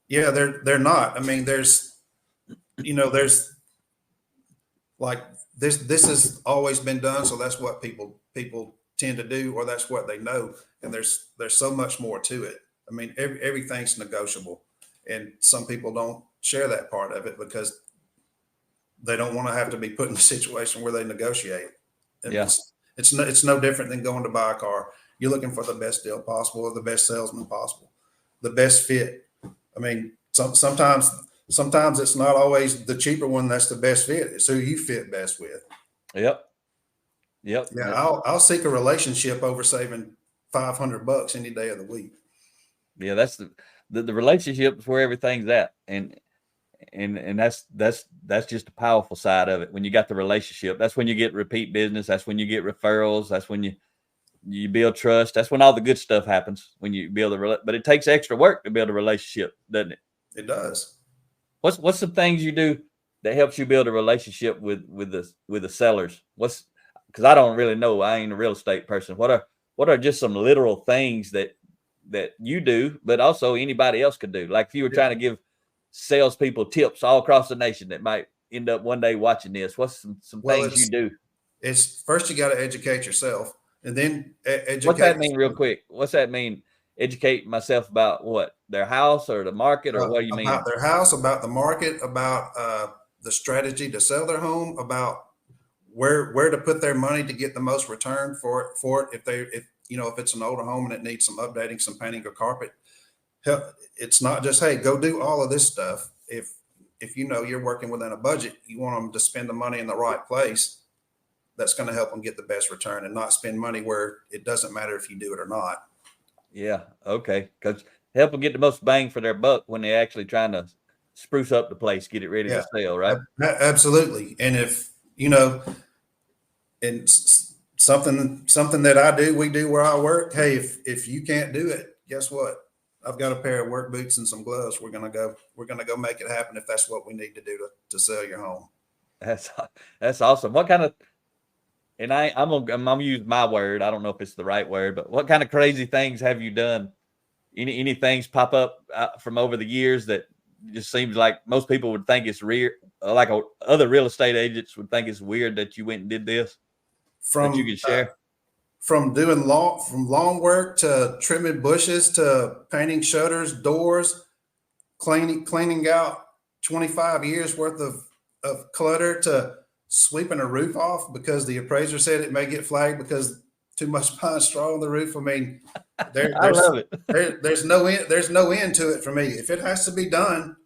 not. I mean, there's like this has always been done, so that's what people tend to do, or that's what they know. And there's so much more to it. I mean, everything's negotiable, and some people don't share that part of it because they don't want to have to be put in a situation where they negotiate. And it's no different than going to buy a car. You're looking for the best deal possible, or the best salesman possible, the best fit. I mean, sometimes it's not always the cheaper one that's the best fit. It's who you fit best with. Yep. Yeah, I'll seek a relationship over saving $500 any day of the week. Yeah, that's the relationship is where everything's at, and that's just a powerful side of it. When you got the relationship, that's when you get repeat business. That's when you get referrals. That's when you build trust. That's when all the good stuff happens, when you build but it takes extra work to build a relationship, doesn't it? It does. What's some things you do that helps you build a relationship with the sellers? Because I don't really know. I ain't a real estate person. What are just some literal things that you do, but also anybody else could do? Like if you were trying to give salespeople tips all across the nation that might end up one day watching this, what's some things you do? It's first you got to educate yourself, and then educate. What's that mean, real quick? What's that mean? Educate myself about what? Their house or the market, or what do you mean? About their house, about the market, about the strategy to sell their home, about where to put their money to get the most return for it. If it's an older home and it needs some updating, some painting or carpet, it's not just, hey, go do all of this stuff. If you're working within a budget, you want them to spend the money in the right place. That's going to help them get the best return, and not spend money where it doesn't matter if you do it or not. Yeah. Okay. Because help them get the most bang for their buck when they're actually trying to spruce up the place, get it ready to sell, right? Absolutely. And if, and something that we do where I work, hey, if you can't do it, guess what? I've got a pair of work boots and some gloves. We're going to go make it happen if that's what we need to do to sell your home. That's awesome. What kind of, and I'm gonna use my word. I don't know if it's the right word, but what kind of crazy things have you done? Any things pop up from over the years that just seems like most people would think it's weird, like other real estate agents would think it's weird that you went and did this? That you could share? From doing lawn work to trimming bushes to painting shutters, doors, cleaning out 25 years worth of clutter, to sweeping a roof off because the appraiser said it may get flagged because too much pine straw on the roof. I mean, I love it. There's no end to it for me. If it has to be done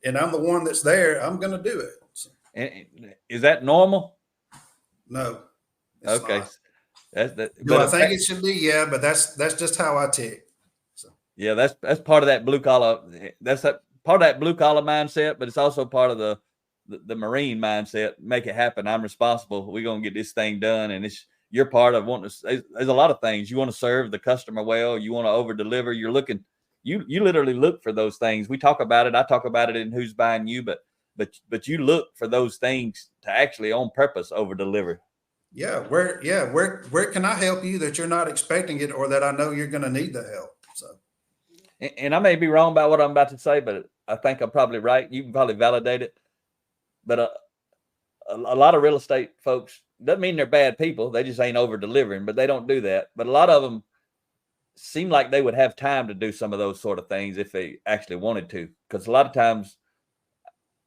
and I'm the one that's there, I'm going to do it. So, and is that normal? No. Okay. Not. Do I think it should be? Yeah, but that's just how I tick. So. Yeah, that's part of that blue collar. That's part of that blue collar mindset, but it's also part of the Marine mindset. Make it happen. I'm responsible. We're gonna get this thing done, and you're part of wanting to. There's a lot of things you want to serve the customer well. You want to over deliver. You're looking. You literally look for those things. We talk about it. I talk about it in Who's Buying You, but you look for those things to actually on purpose over deliver. Yeah, where can I help you that you're not expecting it, or that I know you're going to need the help? So, and I may be wrong about what I'm about to say, but I think I'm probably right. You can probably validate it. But a lot of real estate folks, doesn't mean they're bad people. They just ain't over delivering, but they don't do that. But a lot of them seem like they would have time to do some of those sort of things if they actually wanted to. Because a lot of times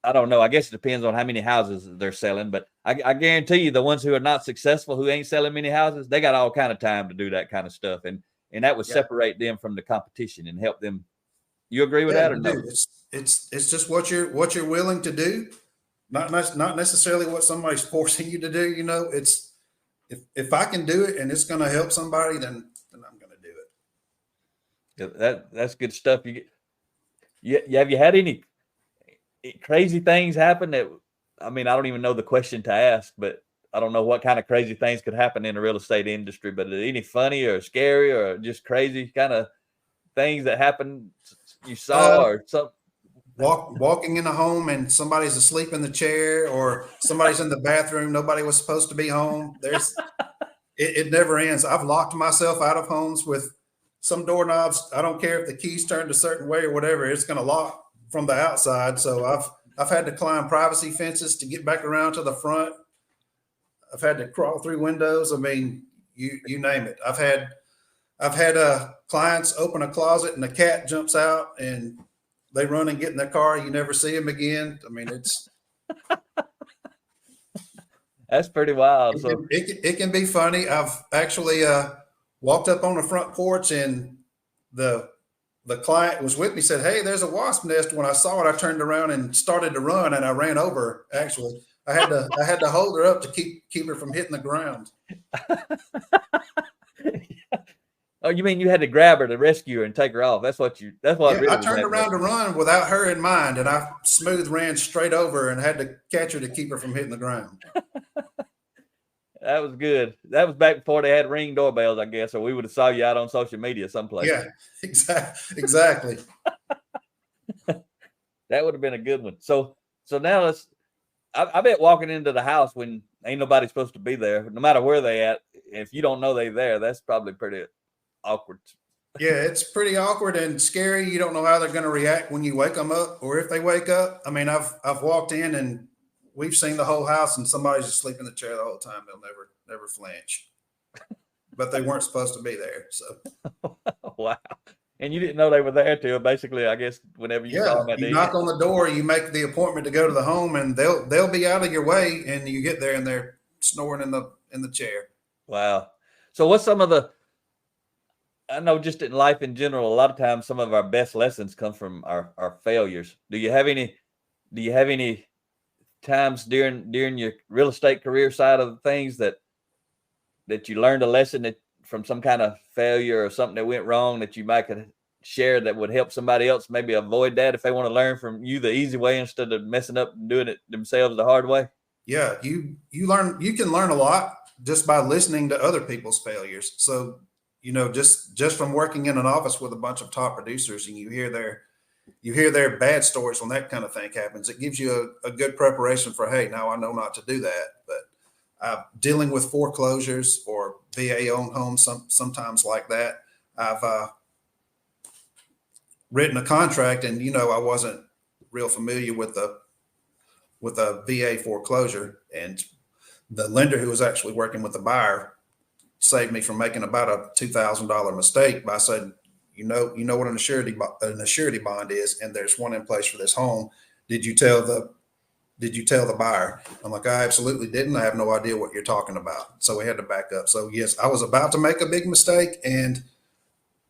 I don't know. I guess it depends on how many houses they're selling, but I guarantee you the ones who are not successful, who ain't selling many houses, they got all kind of time to do that kind of stuff. And that would separate them from the competition and help them. You agree with that or no? It's just what you're willing to do. Not necessarily what somebody's forcing you to do. You know, it's if I can do it and it's going to help somebody, then I'm going to do it. That's good stuff. Have you had any crazy things happen that, I mean, I don't even know the question to ask, but I don't know what kind of crazy things could happen in the real estate industry, but any funny or scary or just crazy kind of things that happened you saw or something? Walking in a home and somebody's asleep in the chair, or somebody's in the bathroom. Nobody was supposed to be home. It never ends. I've locked myself out of homes with some doorknobs. I don't care if the keys turned a certain way or whatever. It's going to lock from the outside. So I've had to climb privacy fences to get back around to the front. I've had to crawl through windows. I mean, you name it. I've had clients open a closet and a cat jumps out and they run and get in their car. You never see them again. I mean, that's pretty wild. It can be funny. I've actually walked up on the front porch and the client was with me, said, "Hey, there's a wasp nest." When I saw it, I turned around and started to run, and I ran over. Actually, I had to hold her up to keep her from hitting the ground. Oh, you mean you had to grab her to rescue her and take her off? That's what really I turned around to run without her in mind, and I ran straight over and had to catch her to keep her from hitting the ground. That was good. That was back before they had Ring doorbells, I guess, or we would have saw you out on social media someplace. Yeah, exactly. That would have been a good one. So now I bet walking into the house when ain't nobody supposed to be there, no matter where they at, if you don't know they there, that's probably pretty awkward. Yeah, it's pretty awkward and scary. You don't know how they're going to react when you wake them up, or if they wake up. I mean, I've walked in and we've seen the whole house and somebody's just sleeping in the chair the whole time. They'll never flinch, but they weren't supposed to be there. So wow. And you didn't know they were there till basically, I guess, whenever you saw them. You knock on the door, you make the appointment to go to the home, and they'll be out of your way, and you get there and they're snoring in the chair. Wow. So what's some of the, I know just in life in general, a lot of times some of our best lessons come from our failures. Do you have any times during your real estate career side of things that you learned a lesson from some kind of failure or something that went wrong that you might could share that would help somebody else maybe avoid that if they want to learn from you the easy way instead of messing up and doing it themselves the hard way? Yeah, you can learn a lot just by listening to other people's failures. So, just from working in an office with a bunch of top producers and you hear their bad stories when that kind of thing happens, it gives you a good preparation for, hey, now I know not to do that. But dealing with foreclosures or VA-owned homes, sometimes like that, I've written a contract, and I wasn't real familiar with a VA foreclosure, and the lender who was actually working with the buyer saved me from making about a $2,000 mistake by saying, you know what an assurity bond is, and there's one in place for this home. Did you tell the buyer? I'm like, I absolutely didn't. I have no idea what you're talking about. So we had to back up. So yes, I was about to make a big mistake, and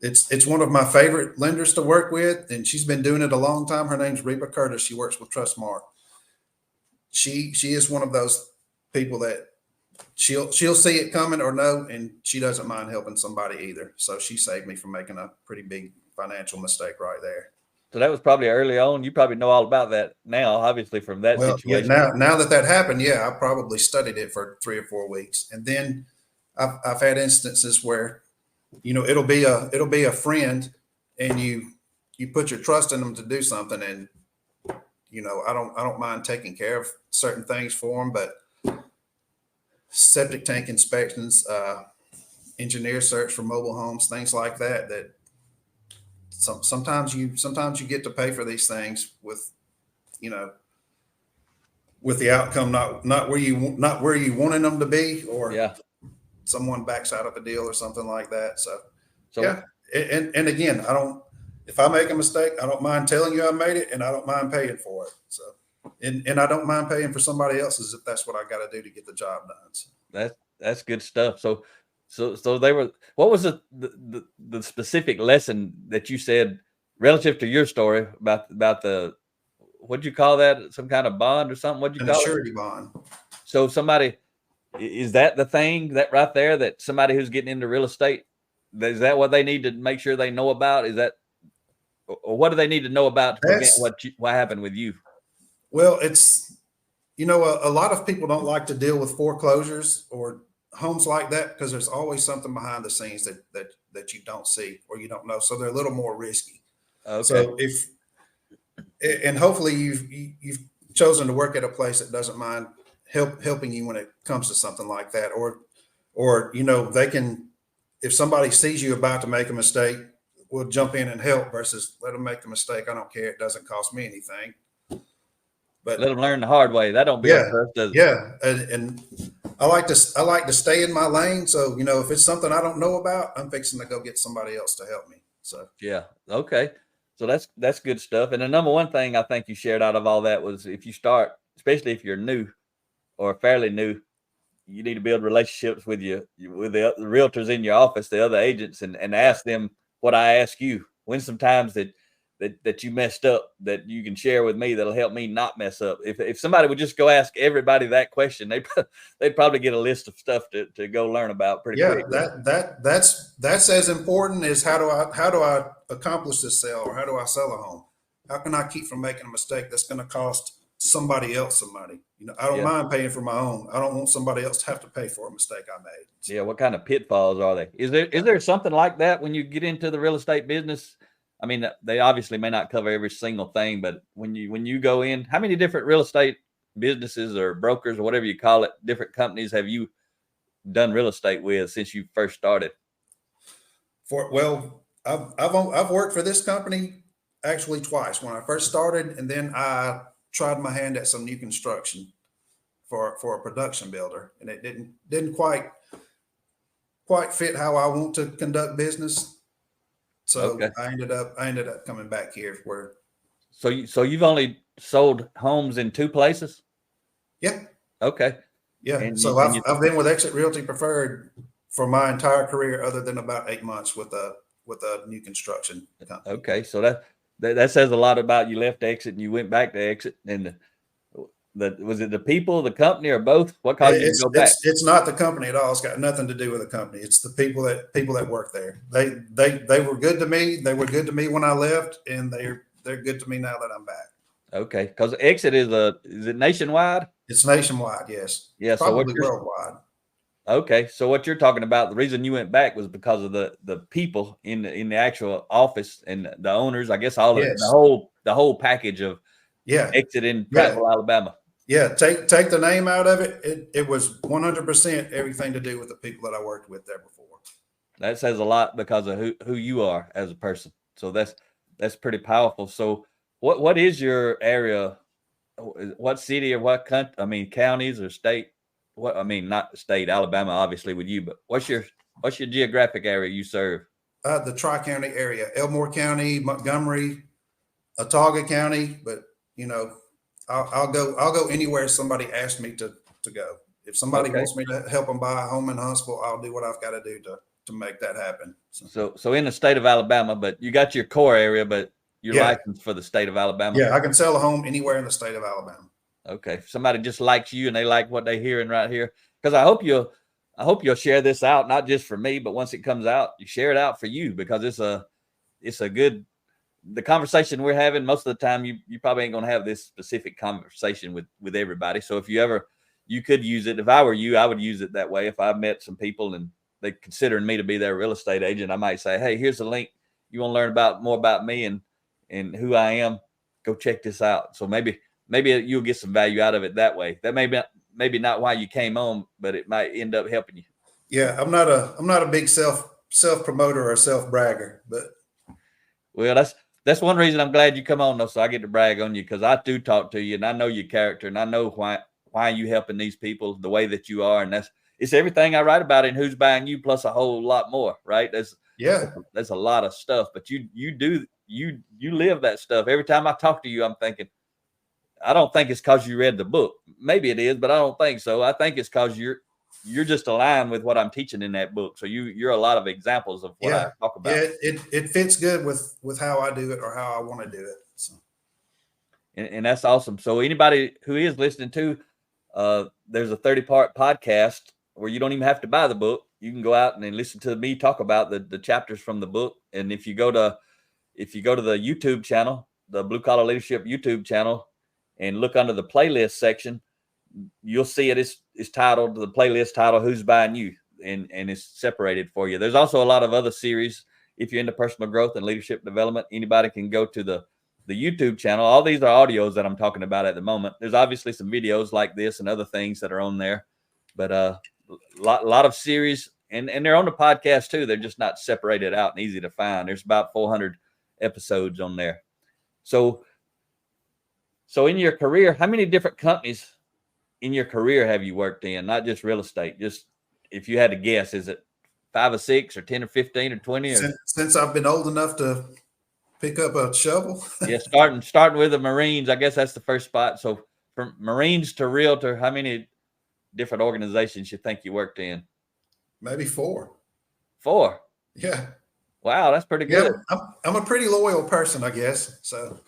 it's one of my favorite lenders to work with, and she's been doing it a long time. Her name's Reba Curtis. She works with Trustmark. She is one of those people that she'll see it coming or no, and she doesn't mind helping somebody either. So she saved me from making a pretty big financial mistake right there. So that was probably early on. You probably know all about that now, obviously, from that situation. Yeah, now that happened, yeah, I probably studied it for 3 or 4 weeks. And then I've had instances where, it'll be a friend, and you put your trust in them to do something, and I don't mind taking care of certain things for them, but septic tank inspections, engineer search for mobile homes, things like that sometimes you get to pay for these things with the outcome not where you wanted them to be, or someone backs out of a deal or something like that. So yeah. And again, if I make a mistake, I don't mind telling you I made it, and I don't mind paying for it. So and I don't mind paying for somebody else's if that's what I got to do to get the job done. So. That's good stuff. So they were. What was the specific lesson that you said relative to your story about the what'd you call that? Some kind of bond or something? What'd you An call surety it? bond. So somebody, is that the thing that right there, that somebody who's getting into real estate, is that what they need to make sure they know about? Is that, or what do they need to know about to prevent what happened with you? Well, it's, a lot of people don't like to deal with foreclosures or homes like that because there's always something behind the scenes that you don't see or you don't know. So they're a little more risky. Okay. So and hopefully you've chosen to work at a place that doesn't mind helping you when it comes to something like that, or they can, if somebody sees you about to make a mistake, we'll jump in and help versus let them make the mistake. I don't care. It doesn't cost me anything. But let them learn the hard way. That don't build trust, does it? Yeah. And I like to stay in my lane. So, if it's something I don't know about, I'm fixing to go get somebody else to help me. So, yeah. Okay. So that's good stuff. And the number one thing I think you shared out of all that was, if you start, especially if you're new or fairly new, you need to build relationships with the realtors in your office, the other agents, and ask them what I ask you. When some times that you messed up that you can share with me that'll help me not mess up. If somebody would just go ask everybody that question, they'd probably get a list of stuff to go learn about pretty quick. That's as important as how do I accomplish this sale, or how do I sell a home? How can I keep from making a mistake that's going to cost somebody else some money? I don't mind paying for my own. I don't want somebody else to have to pay for a mistake I made. So, yeah. What kind of pitfalls are they? Is there something like that when you get into the real estate business? I mean, they obviously may not cover every single thing, but when you go in, how many different real estate businesses or brokers or whatever you call it, different companies have you done real estate with since you first started? I've worked for this company actually twice. When I first started, and then I tried my hand at some new construction for a production builder, and it didn't quite fit how I want to conduct business. So Okay. I ended up coming back here where. So you've only sold homes in two places? Yeah. Okay. Yeah. And so I've been with Exit Realty Preferred for my entire career, other than about 8 months with a new construction company. Okay. So that says a lot about you left Exit and you went back to Exit. And was it the people, the company, or both? What caused you to go back? It's not the company at all. It's got nothing to do with the company. It's the people that work there. They were good to me. They were good to me when I left, and they're good to me now that I'm back. Okay, because Exit is it nationwide? It's nationwide, yes. Yeah, probably worldwide. Okay, so what you're talking about, the reason you went back was because of the people in the actual office and the owners. I guess the whole package of Exit in Prattville, Alabama. Yeah, take the name out of it. It was 100% everything to do with the people that I worked with there before. That says a lot because of who you are as a person. So that's pretty powerful. So what is your area? What city or what country? I mean, counties or state? Not state, Alabama, obviously with you, but what's your geographic area you serve? The Tri-County area, Elmore County, Montgomery, Autauga County, but I'll go anywhere somebody asks me to go. If somebody wants me to help them buy a home in Huntsville, I'll do what I've got to do to make that happen. So in the state of Alabama, but you got your core area, but you're licensed for the state of Alabama. Yeah, I can sell a home anywhere in the state of Alabama. Okay. If somebody just likes you and they like what they're hearing right here, because I hope you'll share this out, not just for me, but once it comes out, you share it out for you, because it's a good. The conversation we're having, most of the time, you probably ain't going to have this specific conversation with everybody. So if you could use it. If I were you, I would use it that way. If I met some people and they considering me to be their real estate agent, I might say, hey, here's a link. You want to learn more about me and who I am, go check this out. So maybe you'll get some value out of it that way. That maybe not why you came on, but it might end up helping you. Yeah, I'm not a big self promoter or self bragger, but well, that's one reason I'm glad you come on, though, so I get to brag on you, because I do talk to you and I know your character and I know why you helping these people the way that you are, and it's everything I write about in Who's Buying You plus a whole lot more, right? There's a lot of stuff, but you live that stuff. Every time I talk to you, I'm thinking, I don't think it's because you read the book. Maybe it is, but I don't think so. I think it's because you're just aligned with what I'm teaching in that book. So you're a lot of examples of what I talk about. Yeah, it fits good with how I do it or how I want to do it. So. And that's awesome. So anybody who is listening to, there's a 30-part podcast where you don't even have to buy the book. You can go out and then listen to me talk about the chapters from the book. And if you go to the YouTube channel, the Blue Collar Leadership YouTube channel, and look under the playlist section, you'll see it's titled, the playlist title, Who's Buying You? And it's separated for you. There's also a lot of other series. If you're into personal growth and leadership development, anybody can go to the YouTube channel. All these are audios that I'm talking about at the moment. There's obviously some videos like this and other things that are on there, but a lot of series, and they're on the podcast too. They're just not separated out and easy to find. There's about 400 episodes on there. So in your career, how many different companies in your career have you worked in? Not just real estate. Just if you had to guess, is it 5 or 6 or 10 or 15 or 20? Since I've been old enough to pick up a shovel. Yeah, starting with the Marines. I guess that's the first spot. So from Marines to realtor, how many different organizations you think you worked in? Maybe 4. 4. Yeah. Wow, that's pretty good. Yeah, I'm a pretty loyal person, I guess. So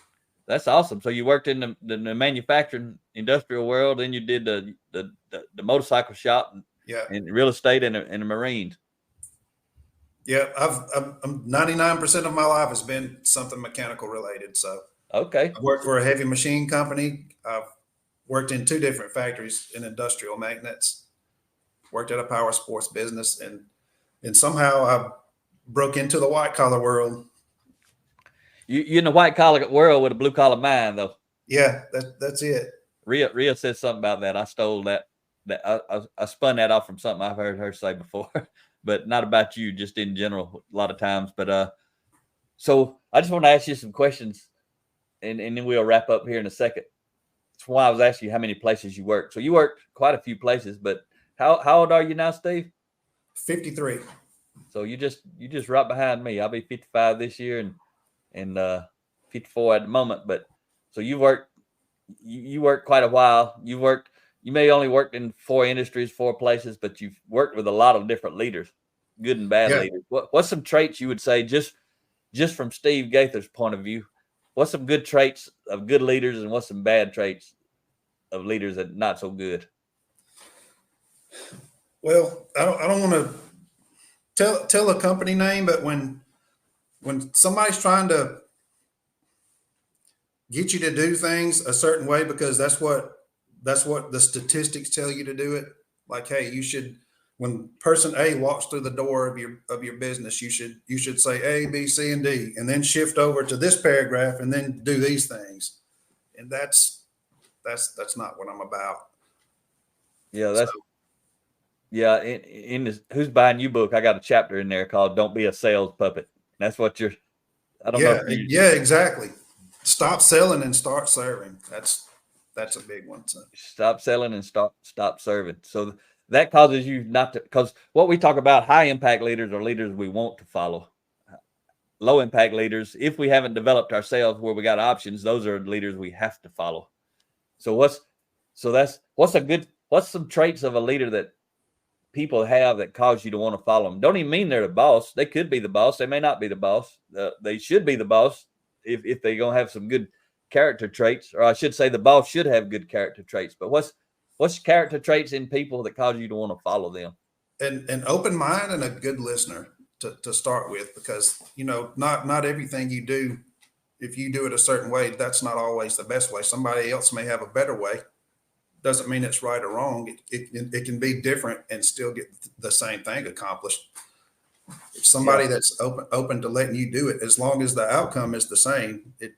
that's awesome. So you worked in the manufacturing industrial world, then you did the motorcycle shop, and real estate and the Marines. Yeah, I'm 99% of my life has been something mechanical related. So okay, I worked for a heavy machine company. I've worked in 2 different factories in industrial maintenance. Worked at a power sports business, and somehow I broke into the white collar world. You in the white collar world with a blue collar mind, though. Yeah, that's it. Rhea said something about that. I stole that. I spun that off from something I've heard her say before. But not about you, just in general, a lot of times. But so I just want to ask you some questions, and then we'll wrap up here in a second. That's why I was asking you how many places you worked. So you worked quite a few places, but how old are you now, Steve? 53. So you just right behind me. I'll be 55 this year and 54 at the moment. But so you worked quite a while. You may only worked in 4 industries, 4 places, but you've worked with a lot of different leaders, good and bad leaders. What's some traits you would say, just from Steve Gaither's point of view, what's some good traits of good leaders and what's some bad traits of leaders that not so good? Well, I don't want to tell a company name, but when somebody's trying to get you to do things a certain way because that's what the statistics tell you to do it. Like, hey, you should, when person A walks through the door of your business, you should say A, B, C, and D, and then shift over to this paragraph and then do these things. And that's not what I'm about. Yeah, in this Who's Buying You book, I got a chapter in there called "Don't Be a Sales Puppet." That's what you're. I don't know. Yeah, exactly. Stop selling and start serving. That's a big one. So. Stop selling and stop serving. So that causes you not to, because what we talk about, high impact leaders are leaders we want to follow. Low impact leaders, if we haven't developed ourselves where we got options, those are leaders we have to follow. So what's some traits of a leader that people have that cause you to want to follow them? Don't even mean they're the boss. They could be the boss. They may not be the boss. They should be the boss if they're going to have some good character traits, or I should say the boss should have good character traits. But what's character traits in people that cause you to want to follow them? An open mind and a good listener to start with, because not everything you do, if you do it a certain way, that's not always the best way. Somebody else may have a better way. Doesn't mean it's right or wrong. It can be different and still get the same thing accomplished. If somebody that's open to letting you do it, as long as the outcome is the same, it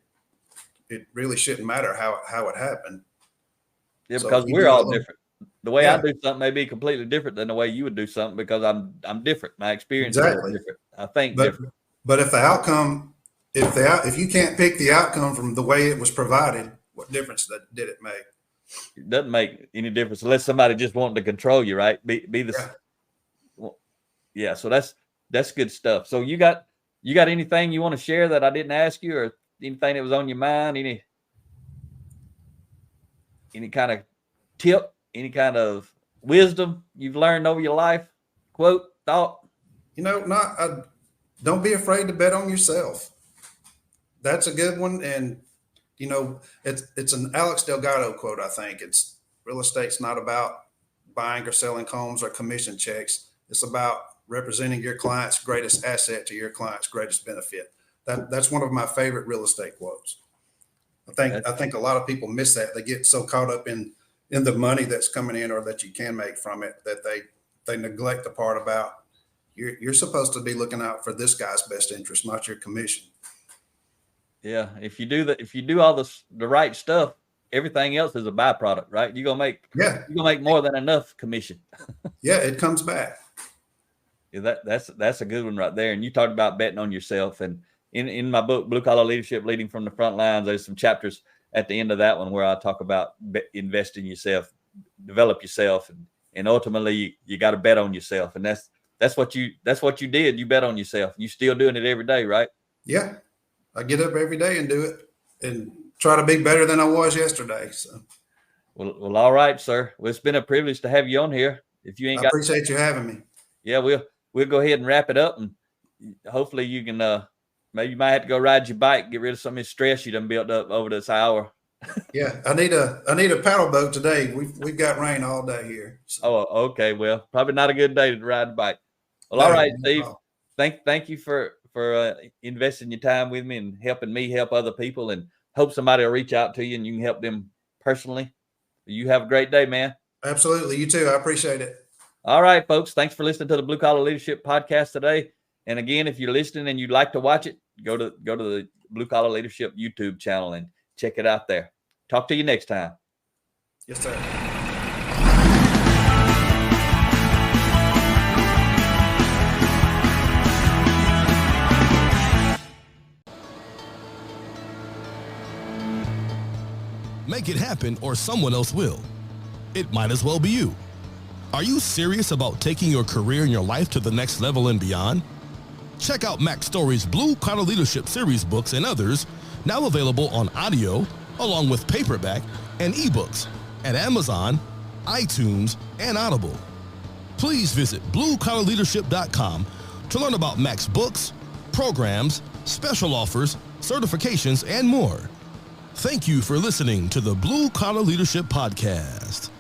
really shouldn't matter how it happened. Yeah, because we're all different. The way I do something may be completely different than the way you would do something, because I'm different. My experience is different. I think different. But if the outcome, if you can't pick the outcome from the way it was provided, what difference did it make? It doesn't make any difference unless somebody just wanting to control you, right? So that's good stuff. So you got anything you want to share that I didn't ask you, or anything that was on your mind? any kind of tip, any kind of wisdom you've learned over your life? Quote, thought? Don't be afraid to bet on yourself. That's a good one. And, it's an Alex Delgado quote, I think. It's real estate's not about buying or selling homes or commission checks. It's about representing your client's greatest asset to your client's greatest benefit. That's one of my favorite real estate quotes. I think a lot of people miss that. They get so caught up in the money that's coming in or that you can make from it that they neglect the part about you're supposed to be looking out for this guy's best interest, not your commission. Yeah. If you do all the right stuff, everything else is a byproduct, right? You're going to make more than enough commission. Yeah. It comes back. Yeah, that's a good one right there. And you talked about betting on yourself. And in my book, Blue Collar Leadership, Leading from the Front Lines, there's some chapters at the end of that one where I talk about invest in yourself, develop yourself, and ultimately you got to bet on yourself. And that's what you did. You bet on yourself. You still doing it every day, right? Yeah. I get up every day and do it and try to be better than I was yesterday. So, well, all right, sir. Well, it's been a privilege to have you on here. If you ain't I appreciate you having me. Yeah, we'll go ahead and wrap it up, and hopefully you can maybe you might have to go ride your bike, get rid of some of the stress you done built up over this hour. Yeah, I need a paddle boat today. We've got rain all day here. So. Oh, okay. Well, probably not a good day to ride a bike. Well, all right, Steve. Thank you for investing your time with me and helping me help other people, and hope somebody will reach out to you and you can help them personally. You have a great day, man. Absolutely. You too. I appreciate it. All right, folks. Thanks for listening to the Blue Collar Leadership Podcast today. And again, if you're listening and you'd like to watch it, go to the Blue Collar Leadership YouTube channel and check it out there. Talk to you next time. Yes, sir. Make it happen or someone else will. It might as well be you. Are you serious about taking your career and your life to the next level and beyond? Check out Mac Story's Blue Collar Leadership series books and others, now available on audio, along with paperback and ebooks at Amazon, iTunes, and Audible. Please visit bluecollarleadership.com to learn about Mac's books, programs, special offers, certifications, and more. Thank you for listening to the Blue Collar Leadership Podcast.